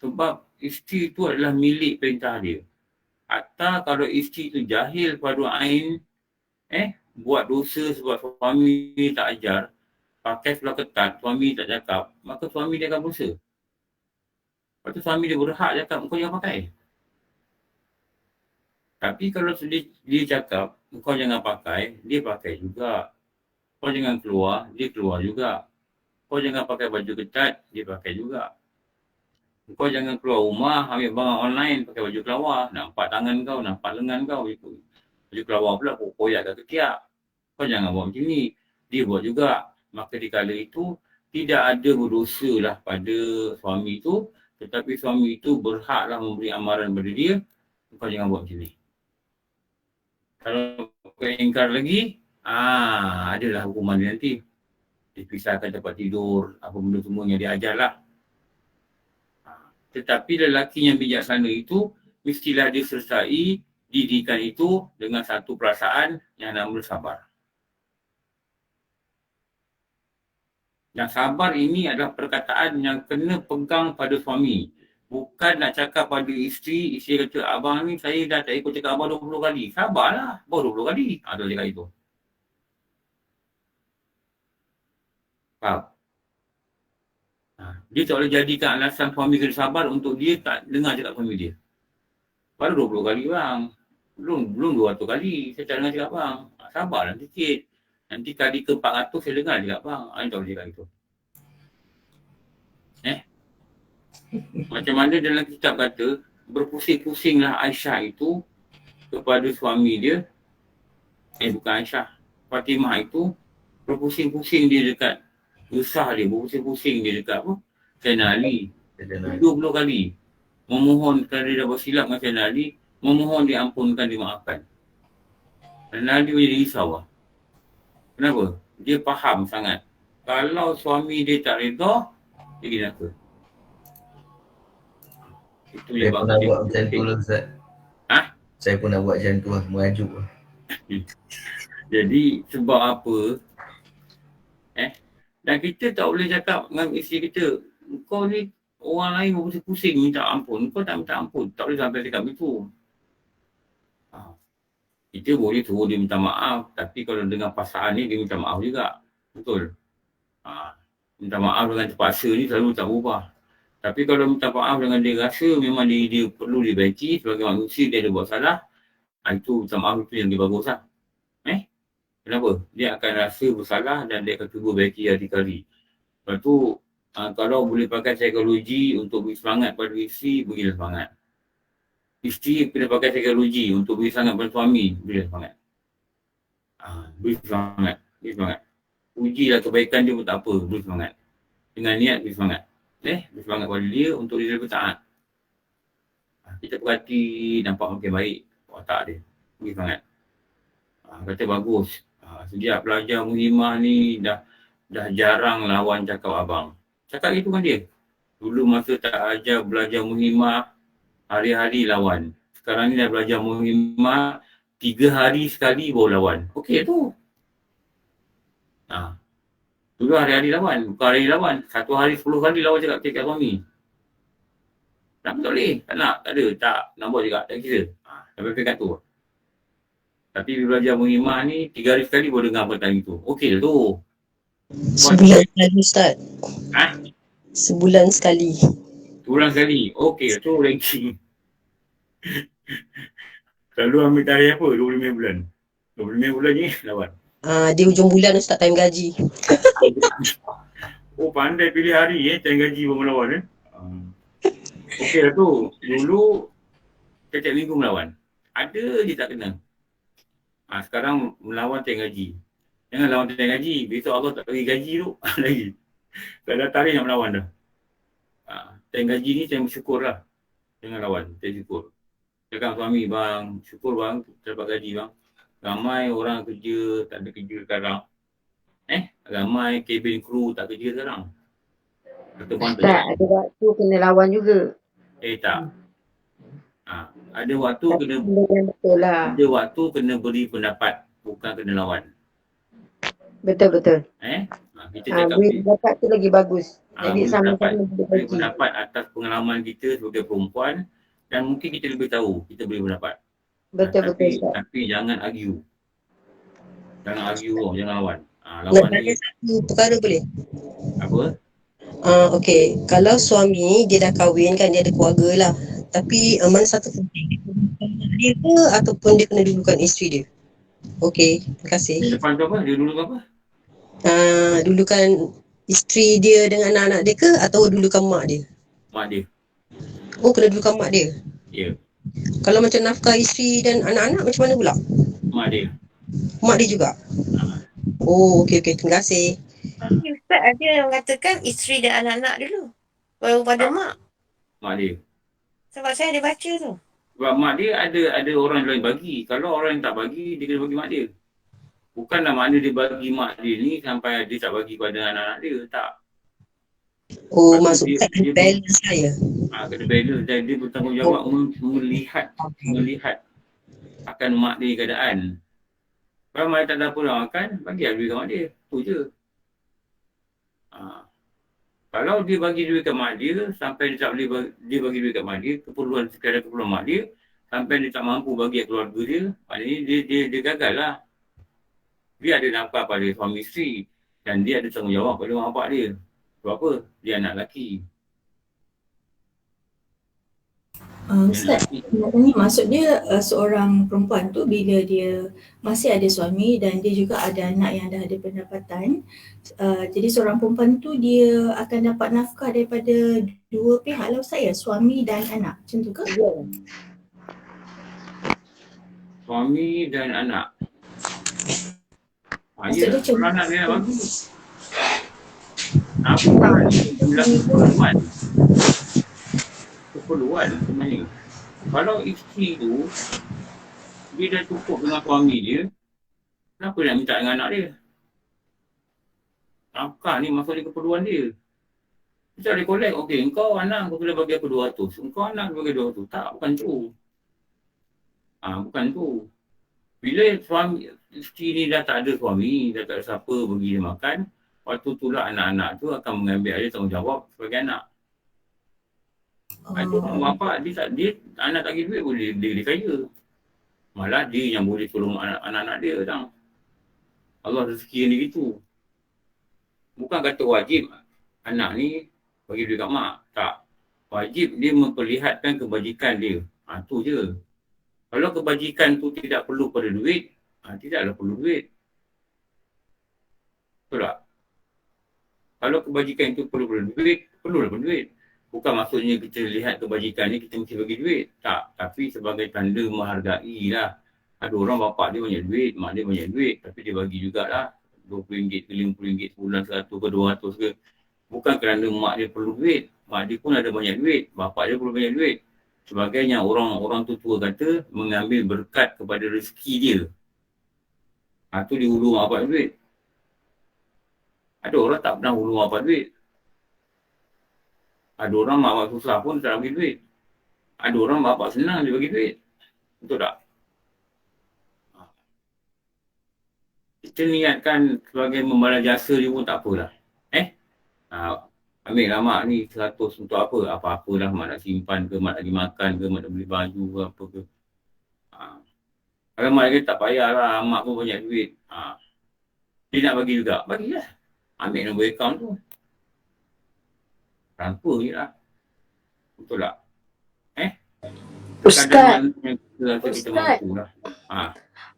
Sebab isteri tu adalah milik perintah dia. Atau kalau isteri tu jahil pada ain, buat dosa sebab suami tak ajar, pakai sebelah ketat, suami tak cakap, maka suami dia akan berdosa. Lepas tu suami dia berhak cakap, kau jangan pakai. Tapi kalau dia cakap, kau jangan pakai, dia pakai juga. Kau jangan keluar, dia keluar juga. Kau jangan pakai baju ketat, dia pakai juga. Kau jangan keluar rumah, ambil barang online, pakai baju kelawar. Nampak tangan kau, nampak lengan kau. Baju kelawar pula, koyak kat ketiak. Kau jangan buat macam ni. Dia buat juga. Maka di kala itu, tidak ada berdosa lah pada suami itu. Tetapi suami itu berhaklah memberi amaran kepada dia. Kau jangan buat macam ni. Kalau kau ingkar lagi, adalah hukuman dia nanti. Dipisahkan tempat tidur, apa benda semua yang dia ajar lah. Tetapi lelaki yang bijaksana itu, mestilah disertai didikan itu dengan satu perasaan yang nama sabar. Yang sabar ini adalah perkataan yang kena pegang pada suami. Bukan nak cakap pada isteri kata, abang ni saya dah tak ikut cakap abang 20 kali. Sabarlah, baru 20 kali. Dia cakap itu. Faham? Dia tak boleh jadikan alasan suami kena sabar untuk dia tak dengar cakap suami dia. Baru 20 kali bang. Belum 200 kali saya tak dengar cakap bang. Sabarlah sikit. Nanti kali ke 400 saya dengar cakap bang. Dia tak boleh cakap itu. Macam mana dalam kitab kata, berpusing-pusinglah Aisyah itu kepada suami dia. Bukan Aisyah. Fatimah itu berpusing-pusing dia dekat usah dia, berpusing-pusing dia dekat apa? Sayyidina Ali. 20 kali. Memohon kerana dia dah bersilap dengan Sayyidina Ali, memohon diampunkan, dimaafkan. Sayyidina Ali menjadi risau lah. Kenapa? Dia faham sangat. Kalau suami dia tak reda, dia kena apa? Itu Saya pun nak buat macam tu lah Ustaz. Saya pun nak buat macam tu lah, merajuk lah. Jadi sebab apa? Dan kita tak boleh cakap dengan isteri kita, kau ni orang lain berpusing-pusing minta ampun, kau tak minta ampun. Tak boleh sampai cakap begitu. Kita boleh suruh dia minta maaf, tapi kalau dengan pasangan ni dia minta maaf juga. Betul? Minta maaf dengan terpaksa ni selalu tak berubah. Tapi kalau minta maaf dengan dia rasa memang dia perlu dibaiki sebagai manusia, dia ada buat salah, itu minta maaf itu yang lebih bagus lah. Kenapa? Dia akan rasa bersalah dan dia akan cuba baiki hari-hari. Lepas tu, kalau boleh pakai psikologi untuk beri semangat pada isteri, berilah semangat. Isteri kena pakai psikologi untuk beri semangat pada suami, berilah semangat. Beri semangat. Beri semangat. Ujilah kebaikan dia pun tak apa, beri semangat. Dengan niat beri semangat. Beri semangat pada dia untuk dia lebih taat. Kita perhati nampak makin baik watak dia. Beri semangat. Kata bagus. Sejak belajar Muhimah ni dah jarang lawan cakap abang. Cakap gitu kan dia. Dulu masa tak ajar belajar Muhimah, hari-hari lawan. Sekarang ni dah belajar Muhimah, 3 hari sekali baru lawan. Okey tu. Dulu hari-hari lawan, bukan hari lawan. 1 hari 10 kali lawan cakap suami. Tak boleh, tak nak, tak ada, tak nak buat juga, tak kira. Sampai pekat tu. Tapi bila belajar Muhimah ni, 3 hari sekali baru dengar perkataan itu. Okey tu. Sebulan sekali Ustaz. Sebulan sekali. Sebulan sekali. Okey tu ranking. Selalu ambil tarikh apa? 25 bulan. 25 bulan ni lawan. Di hujung bulan Ustaz, time gaji. Pandai pilih hari time gaji baru melawan Okey lah tu. Dulu setiap minggu melawan. Ada je tak kena. Sekarang melawan time gaji. Jangan lawan time gaji. Besok Allah tak bagi gaji tu lagi. Tak ada tarikh nak melawan dah. Time gaji ni time bersyukur lah. Jangan lawan. Time syukur. Cakap suami, bang, syukur bang dapat gaji bang. Ramai orang kerja tak ada kerja sekarang. Ramai cabin crew tak kerja sekarang. Ustaz, ada waktu kena lawan juga. Tak. Ada waktu kena betul lah. Ada waktu kena beri pendapat, bukan kena lawan. Betul. Kita cakap beri pendapat tu lagi bagus. Jadi beri sama-sama beri pendapat atas pengalaman kita sebagai perempuan dan mungkin kita lebih tahu, kita beri pendapat. Betul. Tapi jangan argue. Jangan argue, jangan lawan. Lawan ni Satu perkara boleh? apa? Okey, kalau suami dia dah kahwin kan, dia ada keluarga lah. Tapi mana satu penting, dia ke ataupun dia kena dulukan isteri dia? Okey, terima kasih. Depan tu apa? Dia dulu apa? Dulukan isteri dia dengan anak-anak dia ke atau dulukan mak dia? Mak dia. Oh, kena dulukan mak dia. Ya. Kalau macam nafkah isteri dan anak-anak macam mana pula? Mak dia. Mak dia juga? Oh, okey. Terima kasih. Ustaz ada yang mengatakan isteri dan anak-anak dulu. Baru pada mak. Mak dia. Sebab saya ada baca tu. Sebab mak dia ada orang lain bagi. Kalau orang yang tak bagi, dia kena bagi mak dia. Bukanlah makna dia bagi mak dia ni sampai dia tak bagi pada anak-anak dia. Tak. Oh, maksudnya kena balance lah ya? Kena balance dan dia bertanggungjawab melihat akan mak dia keadaan. Kalau mak dia tak ada apa nak makan, bagi duit kat mak dia. Tu je. Kalau dia bagi duit kat mak dia, sampai dia tak boleh dia bagi duit kat mak dia, sekadar keperluan mak dia, sampai dia tak mampu bagi kat keluarga dia, maknanya dia gagal lah. Dia ada nafkah pada suami isteri dan dia ada tanggungjawab pada mak bapak dia. Sebab apa? Dia anak lelaki. Ustaz, ni maksud dia seorang perempuan tu bila dia masih ada suami dan dia juga ada anak yang dah ada pendapatan, jadi seorang perempuan tu dia akan dapat nafkah daripada dua pihak lah Ustaz ya, suami dan anak, macam tu ke? Suami dan anak. Maksud dia macam Kalau anak dia nak bagi. Nafkah ni adalah keperluan. Keperluan sebenarnya. Kalau isteri tu, dia dah cukup dengan suami dia, kenapa nak minta dengan anak dia? Nafkah ni maksudnya keperluan dia. Kita boleh collect, okey, engkau anak kau boleh bagi aku 200, engkau anak kau bagi 200. Tak, bukan tu. Bukan tu. Bila suami, isteri ni dah tak ada suami, dah tak ada siapa bagi dia makan, waktu itulah anak-anak tu akan mengambil alih tanggungjawab sebagai anak. Itu mak bapak, dia anak tak bagi duit boleh dia kaya. Malah dia yang boleh tolong anak-anak dia tang. Allah rezeki dia gitu. Bukan kata wajib anak ni bagi duit kat mak. Tak. Wajib dia memperlihatkan kebajikan dia. Tu je. Kalau kebajikan tu tidak perlu pada duit, tidaklah perlu duit. Betul tak? Kalau kebajikan itu perlu pada duit, perlulah pada duit. Bukan maksudnya kita lihat kebajikan ni kita mesti bagi duit. Tak. Tapi sebagai tanda menghargai lah. Ada orang bapak dia banyak duit, mak dia banyak duit. Tapi dia bagi jugalah RM20 ke RM50 sebulan, 100 ke 200 ke. Bukan kerana mak dia perlu duit. Mak dia pun ada banyak duit. Bapak dia perlu banyak duit. Sebagainya orang tua kata mengambil berkat kepada rezeki dia. Tu dia hulu mak bapak duit. Ada orang tak pernah hulu mak bapak duit. Ada orang mak bapak susah pun tak bagi duit. Ada orang bapak senang dia bagi duit. Betul tak? Kita niatkan sebagai membalas jasa dia pun tak apalah. Ambil lah mak ni 100 untuk apa? Apa-apalah mak nak simpan ke, mak nak pergi makan ke, mak nak beli baju ke, apa ke. Kalau mak dia tak payahlah, mak pun banyak duit. Dia nak bagi juga, bagilah. Ambil nombor akaun tu. Transfer je lah. Betul tak? Ustaz, Kita mampu lah.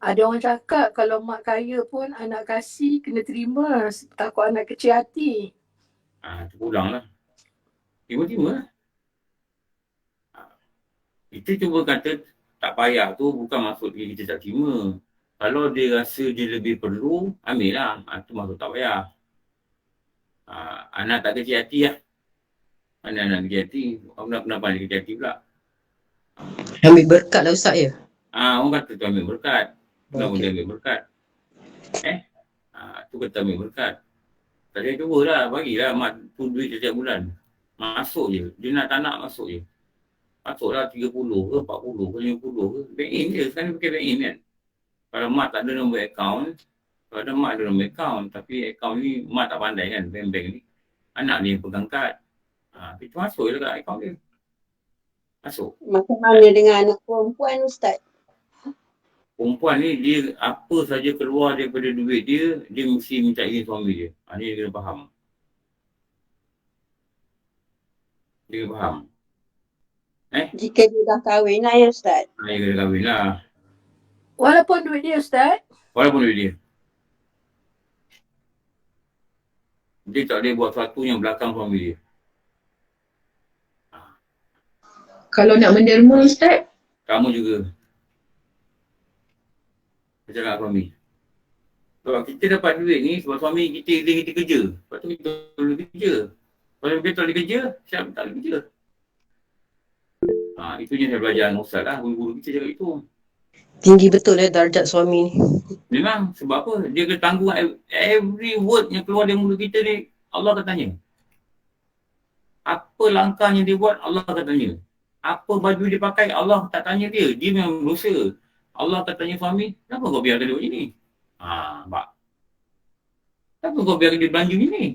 ada orang cakap kalau mak kaya pun anak kasih kena terima, takut anak kecil hati. Terpulang lah. Tiba-tiba lah. Kita cuba kata tak payah tu bukan maksud kita tak terima. Kalau dia rasa dia lebih perlu, ambil lah. Tu maksud tak payah. Anak tak kecil hati lah. Anak kecil hati. Kenapa dia kecil hati pula? Ambil berkat lah Ustaz ya? Orang kata tu ambil berkat. Kenapa dia ambil berkat? Tu kata ambil berkat. Tak payah cuba lah. Bagilah mak tu duit setiap bulan. Masuk je. Dia nak tak nak masuk je. Masuklah 30 ke 40 ke 50 ke. Bank in je. Sekarang pakai bank in kan. Kalau mak tak ada nombor akaun. Kalau ada mak ada nombor akaun. Tapi akaun ni mak tak pandai kan. Bank-bank ni. Anak ni yang pegang kad. Kita masuk je kat akaun dia. Masuk. Macam mana dengan anak perempuan Ustaz? Perempuan ni dia apa saja keluar daripada duit dia, dia mesti minta izin suami dia. Ni dia kena faham. Dia kena faham. Jika dia dah kahwin lah ya Ustaz? Dia kena kahwin lah. Walaupun duit dia Ustaz? Walaupun duit dia. Dia tak boleh buat sesuatu yang belakang suami dia. Kalau nak menderma Ustaz? Kamu juga. Macam nak suami. Sebab kita dapat duit ni sebab suami kita kerja. Sebab tu kita boleh kerja. Kalau kita tak boleh kerja, siapa tak boleh kerja. Itu je saya belajar dengan Ustaz lah. Guru-guru kita cakap itu. Tinggi betul darjat suami ni. Memang sebab apa? Dia kena tanggung every word yang keluar dari mulut kita ni. Allah akan tanya. Apa langkahnya dia buat, Allah akan tanya. Apa baju dia pakai, Allah tak tanya dia. Dia memang berdosa. Allah akan tanya suami, kenapa kau biarkan dia buat macam ni? Pak. Kenapa kau biarkan dia belanja macam ni?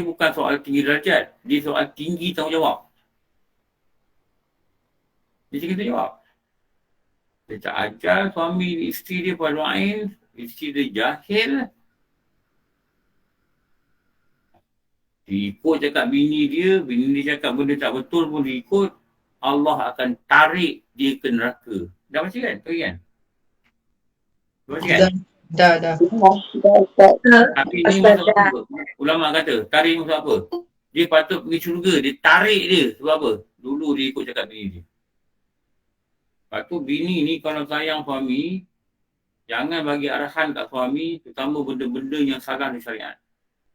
bukan soal tinggi derajat. Dia soal tinggi tanggungjawab. Dia tinggi tanggungjawab. Dia tak ajar suami isteri dia fardu ain, isteri dia jahil. Dia ikut cakap bini dia cakap benda tak betul pun dia ikut. Allah akan tarik dia ke neraka. Dah baca kan? Tahu kan? Dah baca kan? Dah. Tapi ni maksud apa? Ulama kata, tarik maksud apa? Dia patut pergi syurga, dia tarik dia. Sebab apa? Dulu dia ikut cakap bini dia. Lepas tu bini ni kalau sayang suami, jangan bagi arahan kat suami, terutama benda-benda yang salah di syariat.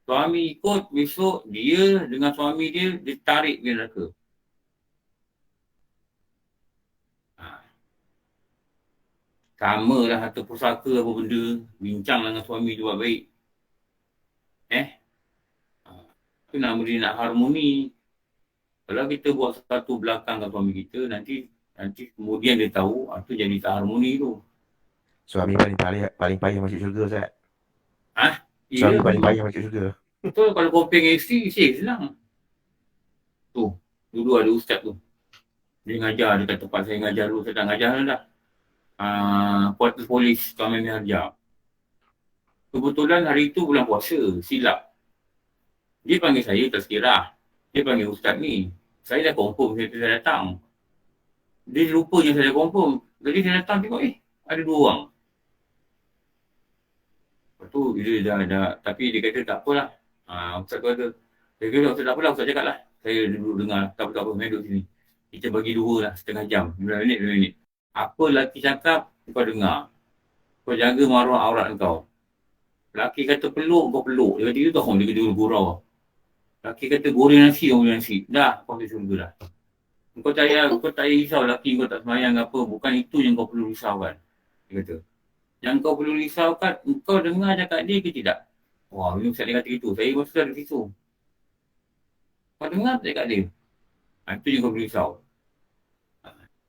Suami ikut, besok dia dengan suami dia, dia tarik dia neraka. Sama lah harta pusaka apa benda, bincang dengan suami dia buat baik. Itu nama dia nak harmoni. Kalau kita buat satu belakang dengan suami kita, nanti kemudian dia tahu, itu jadi tak harmoni tu. Suami paling payah masuk syurga, Ustaz. Suami Ya, paling payah masuk syurga. betul kalau compare dengan isteri senang. Tu, dulu ada ustaz tu. Dia ngajar dekat tempat saya ngajar dulu, saya dah ngajar dah. Kuartus polis Tuan Memi Harja. Kebetulan hari itu bulan puasa, silap. Dia panggil saya tazkirah. Dia panggil ustaz ni. Saya dah confirm saya datang. Dia rupanya saya dah confirm. Jadi saya datang tengok, ada 2 orang. Lepas tu dia dah tapi dia kata tak apalah. Ustaz tu kata, dia kata ustaz tak apalah, ustaz cakap lah. Saya duduk dengar, tak apa, main duduk sini. Kita bagi 2 lah, setengah jam, 9 minit. Apa lelaki cakap, kau dengar. Kau jaga maruah aurat kau. Lelaki kata peluk, kau peluk. Dia kata itu tau, dia kata gurau. Lelaki kata goreng nasi, kau goreng nasi. Dah, kau pergi surga dah. Kau tak payah risau lelaki kau tak semayang apa. Bukan itu yang kau perlu risaukan. Dia kata. Yang kau perlu risaukan, kau dengar cakap dia ke tidak? Wah, ini ustaz dia kata gitu. Saya masa ada situ. Kau dengar tak cakap dia? Itu yang kau perlu risau.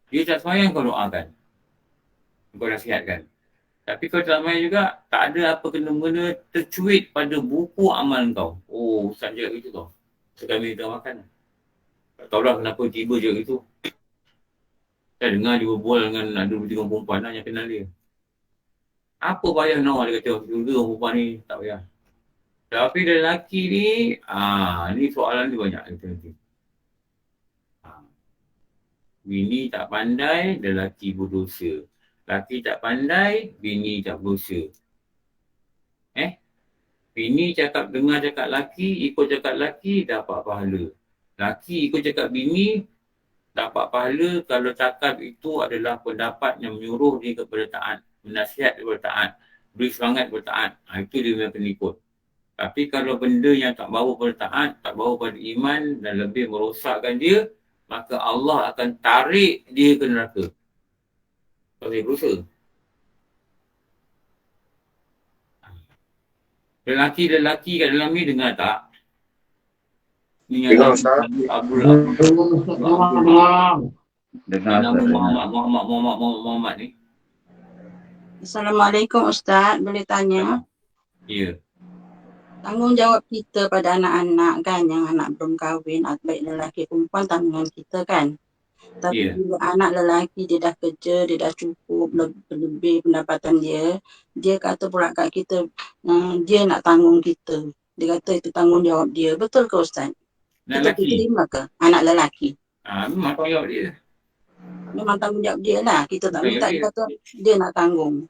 Dia tak semayang, kau doakan. Kau nasihatkan. Tapi kau tak semayang juga, tak ada apa kena-mena tercuit pada buku amal kau. Oh, ustaz cakap gitu tau. Sekali kita makan. Tak tahulah kenapa tiba je gitu. Saya dengar dia berbual dengan ada 2-3 perempuan lah yang kenal dia. Apa payah nak dia kata, juga perempuan ni, tak payah. Tapi lelaki ni, ni soalan dia banyak. Nanti. Bini tak pandai, lelaki berdosa. Lelaki tak pandai, bini tak berdosa. Bini dengar cakap lelaki, ikut cakap lelaki, dapat pahala. Lelaki ikut cakap bini, dapat pahala kalau cakap itu adalah pendapat yang menyuruh dia kepada taat, menasihat kepada taat, beri semangat kepada taat. Itu dia yang kena ikut. Tapi kalau benda yang tak bawa pada taat, tak bawa pada iman dan lebih merosakkan dia, maka Allah akan tarik dia ke neraka. Kalau dia berusaha. Lelaki kat dalam ni dengar tak? Ni yang Abdul Muhammad ni. Assalamualaikum Ustaz, boleh tanya? Ya. Tanggungjawab kita pada anak-anak kan, yang anak belum kahwin, baik lelaki perempuan, tanggungan kita kan. Tapi bila anak lelaki dia dah kerja, dia dah cukup lebih pendapatan dia kata pula kat kita, dia nak tanggung kita. Dia kata itu tanggungjawab dia. Betul ke Ustaz? Kita terima ke anak lelaki? Memang tanggungjawab dia. Memang tanggungjawab dia lah. Kita tak minta, dia kata dia nak tanggung.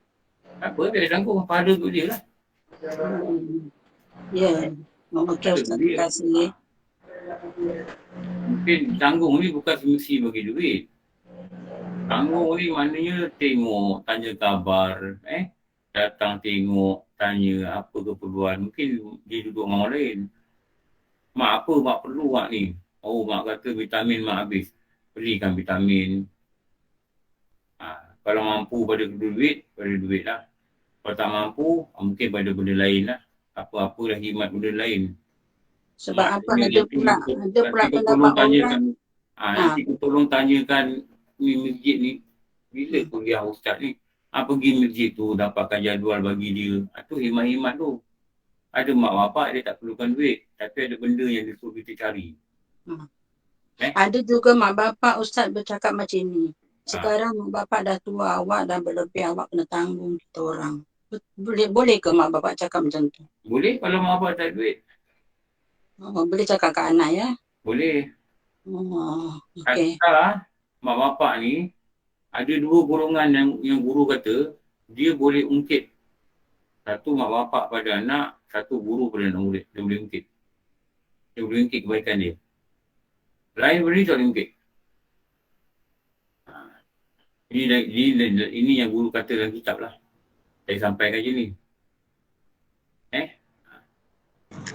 Apa dia tanggung, pahala tu dia lah. Ya. Okey Ustaz, terima kasih. Mungkin tanggung ni bukan semesti bagi duit. Tanggung ni maknanya tengok, tanya khabar, datang tengok, tanya apa keperluan. Mungkin dia duduk dengan orang lain. Mak apa mak perlu mak ni? Oh mak kata vitamin mak habis. Belikan vitamin. Kalau mampu pada duit lah. Kalau tak mampu, mungkin pada benda lain lah. Apa-apalah khidmat benda lain. Sebab apa ada pula pendapat orang. Nanti tolong tanyakan ni masjid ni. Bila kuliah ustaz ni? Pergi masjid tu dapatkan jadual bagi dia. Itu khidmat-khidmat tu. Ada mak bapak dia tak perlukan duit, tapi ada benda yang dia suruh kita cari. Ada juga mak bapak Ustaz bercakap macam ni. Sekarang mak bapak dah tua, awak dah berlebih, awak kena tanggung kita orang. Boleh ke mak bapak cakap macam tu? Boleh kalau mak bapak tak ada duit. Boleh cakap kat anak ya? Boleh. Okey. Kata mak bapak ni ada dua golongan yang guru kata dia boleh ungkit. Satu mak bapak pada anak, satu guru pada anak murid. Dia boleh ungkit. Dia boleh ungkit kebaikan dia. Lain benda tak boleh ungkit. Ini yang guru kata dalam kitab lah. Saya sampaikan je ni.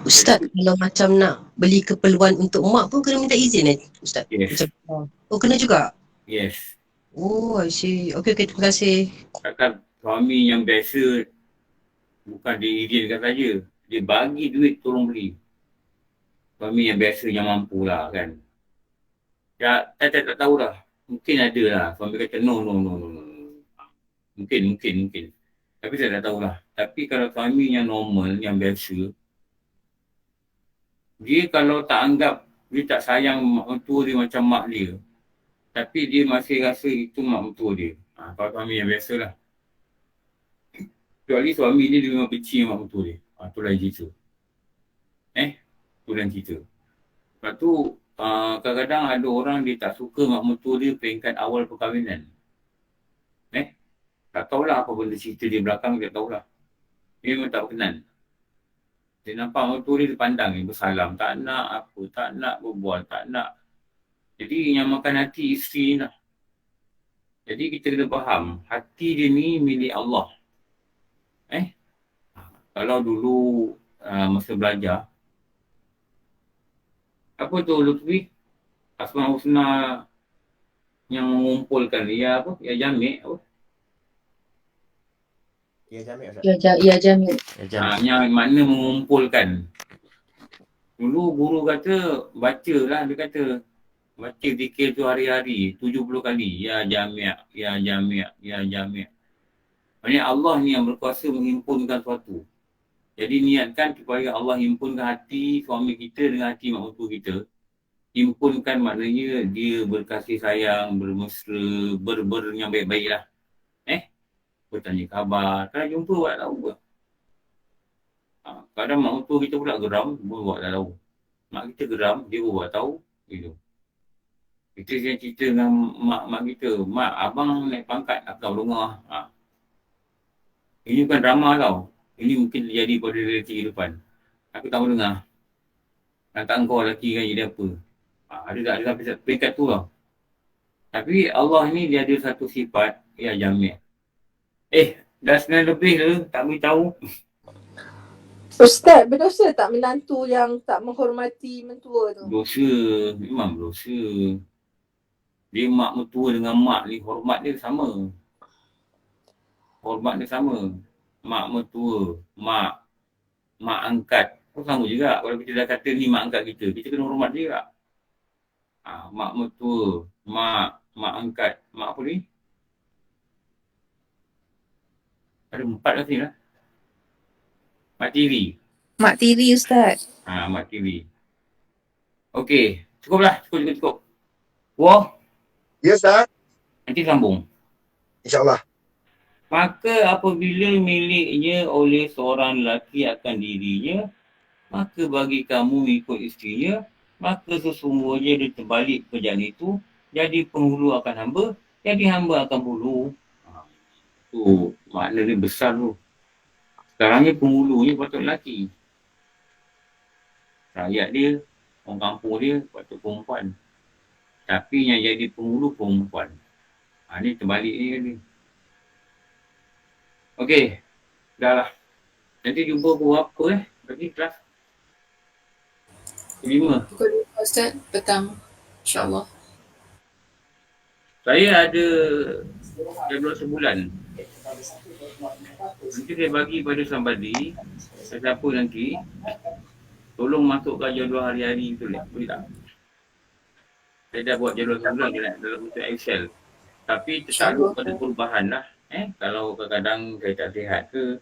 Ustaz, kalau macam nak beli keperluan untuk mak pun kena minta izin Ustaz? Yes. Oh, kena juga? Yes. Oh, I see. Okey, terima kasih. Takkan suami yang biasa bukan dia izinkan saja. Dia bagi duit tolong beli. Suami yang biasa yang mampu lah kan. Ya, saya tak tahu lah. Mungkin ada lah. Suami kata no. Mungkin. Tapi saya tak tahu lah. Tapi kalau suami yang normal, yang biasa, dia kalau tak anggap, dia tak sayang mak mentua dia macam mak dia. Tapi dia masih rasa itu mak mentua dia. Kalau suami yang biasa lah. Kecuali suami dia memang benci mak mentua dia. Itu lain cerita. Itu lain cerita. Lepas tu, kadang-kadang ada orang dia tak suka mak mentua dia peringkat awal perkahwinan. Tak tahulah apa benda cerita dia belakang, dia tak tahulah. Dia memang tak berkenan. Dia nampak mentua dia pandang ni bersalam. Tak nak apa, tak nak berbual, tak nak. Jadi yang makan hati isteri ni lah. Jadi kita kena faham, hati dia ni milik Allah. Kalau dulu masa belajar, apa tu Lutfi? Asma Husna yang mengumpulkan ya apa? Ya Jamik apa? Ya Jamik Ustaz. Yang mana mengumpulkan. Dulu guru kata, bacalah dia kata. Baca zikir tu hari-hari 70 kali. Ya Jamik, ya Jamik, ya Jamik. Maksudnya Allah ni yang berkuasa menghimpunkan sesuatu. Jadi niatkan supaya Allah himpunkan hati suami kita dengan hati mak mentua kita. Himpunkan maknanya dia berkasih sayang, bermesra, yang baik-baik lah. Bertanya khabar. Kalau jumpa buat tahu ke? Kadang mak mentua kita pula geram, buat tak tahu. Mak kita geram, dia buat tahu. Gitu. Kita cerita dengan mak kita. Mak, abang naik pangkat, akak berumah. Ini bukan drama tau. Ini mungkin terjadi pada relati kehidupan. Aku tak mau dengar. Tak engkau lelaki kan jadi apa. Ada tak ada sampai peringkat tu tau. Tapi Allah ni dia ada satu sifat. Ya Jamik. Dah 9 lebih ke? Tak beritahu. Ustaz, berdosa tak menantu yang tak menghormati mentua tu? Dosa. Memang dosa. Dia mak mentua dengan mak ni hormat dia sama. Hormat dia sama. Mak mentua, mak angkat. Pun sama juga. Kalau kita dah kata ni mak angkat kita, kita kena hormat dia tak? Mak mentua, mak angkat. Mak apa ni? Ada 4 kat sini lah. Mak tiri. Mak tiri Ustaz. Mak tiri. Okey. Cukup. Wah. Ya Ustaz. Nanti sambung. InsyaAllah. Maka apabila miliknya oleh seorang lelaki akan dirinya, maka bagi kamu ikut isterinya, maka sesungguhnya dia terbalik pekerjaan itu, jadi penghulu akan hamba, jadi hamba akan hulu. Tu makna dia besar tu. Sekarang ni penghulu ni patut lelaki. Rakyat dia, orang kampung dia patut perempuan. Tapi yang jadi penghulu perempuan. Ni terbalik ni. Okey. Dah lah. Nanti jumpa pukul apa Bagi kelas 5. Pukul 5 Ustaz, petang. InsyaAllah. Saya ada jadual sebulan. Nanti saya bagi pada somebody, siapa nanti, tolong masukkan jadual hari-hari tu boleh tak? Saya dah buat jadual sebulan dalam bentuk Excel. Tapi tetap pada perubahan lah. Kalau kadang-kadang saya tak sihat ke,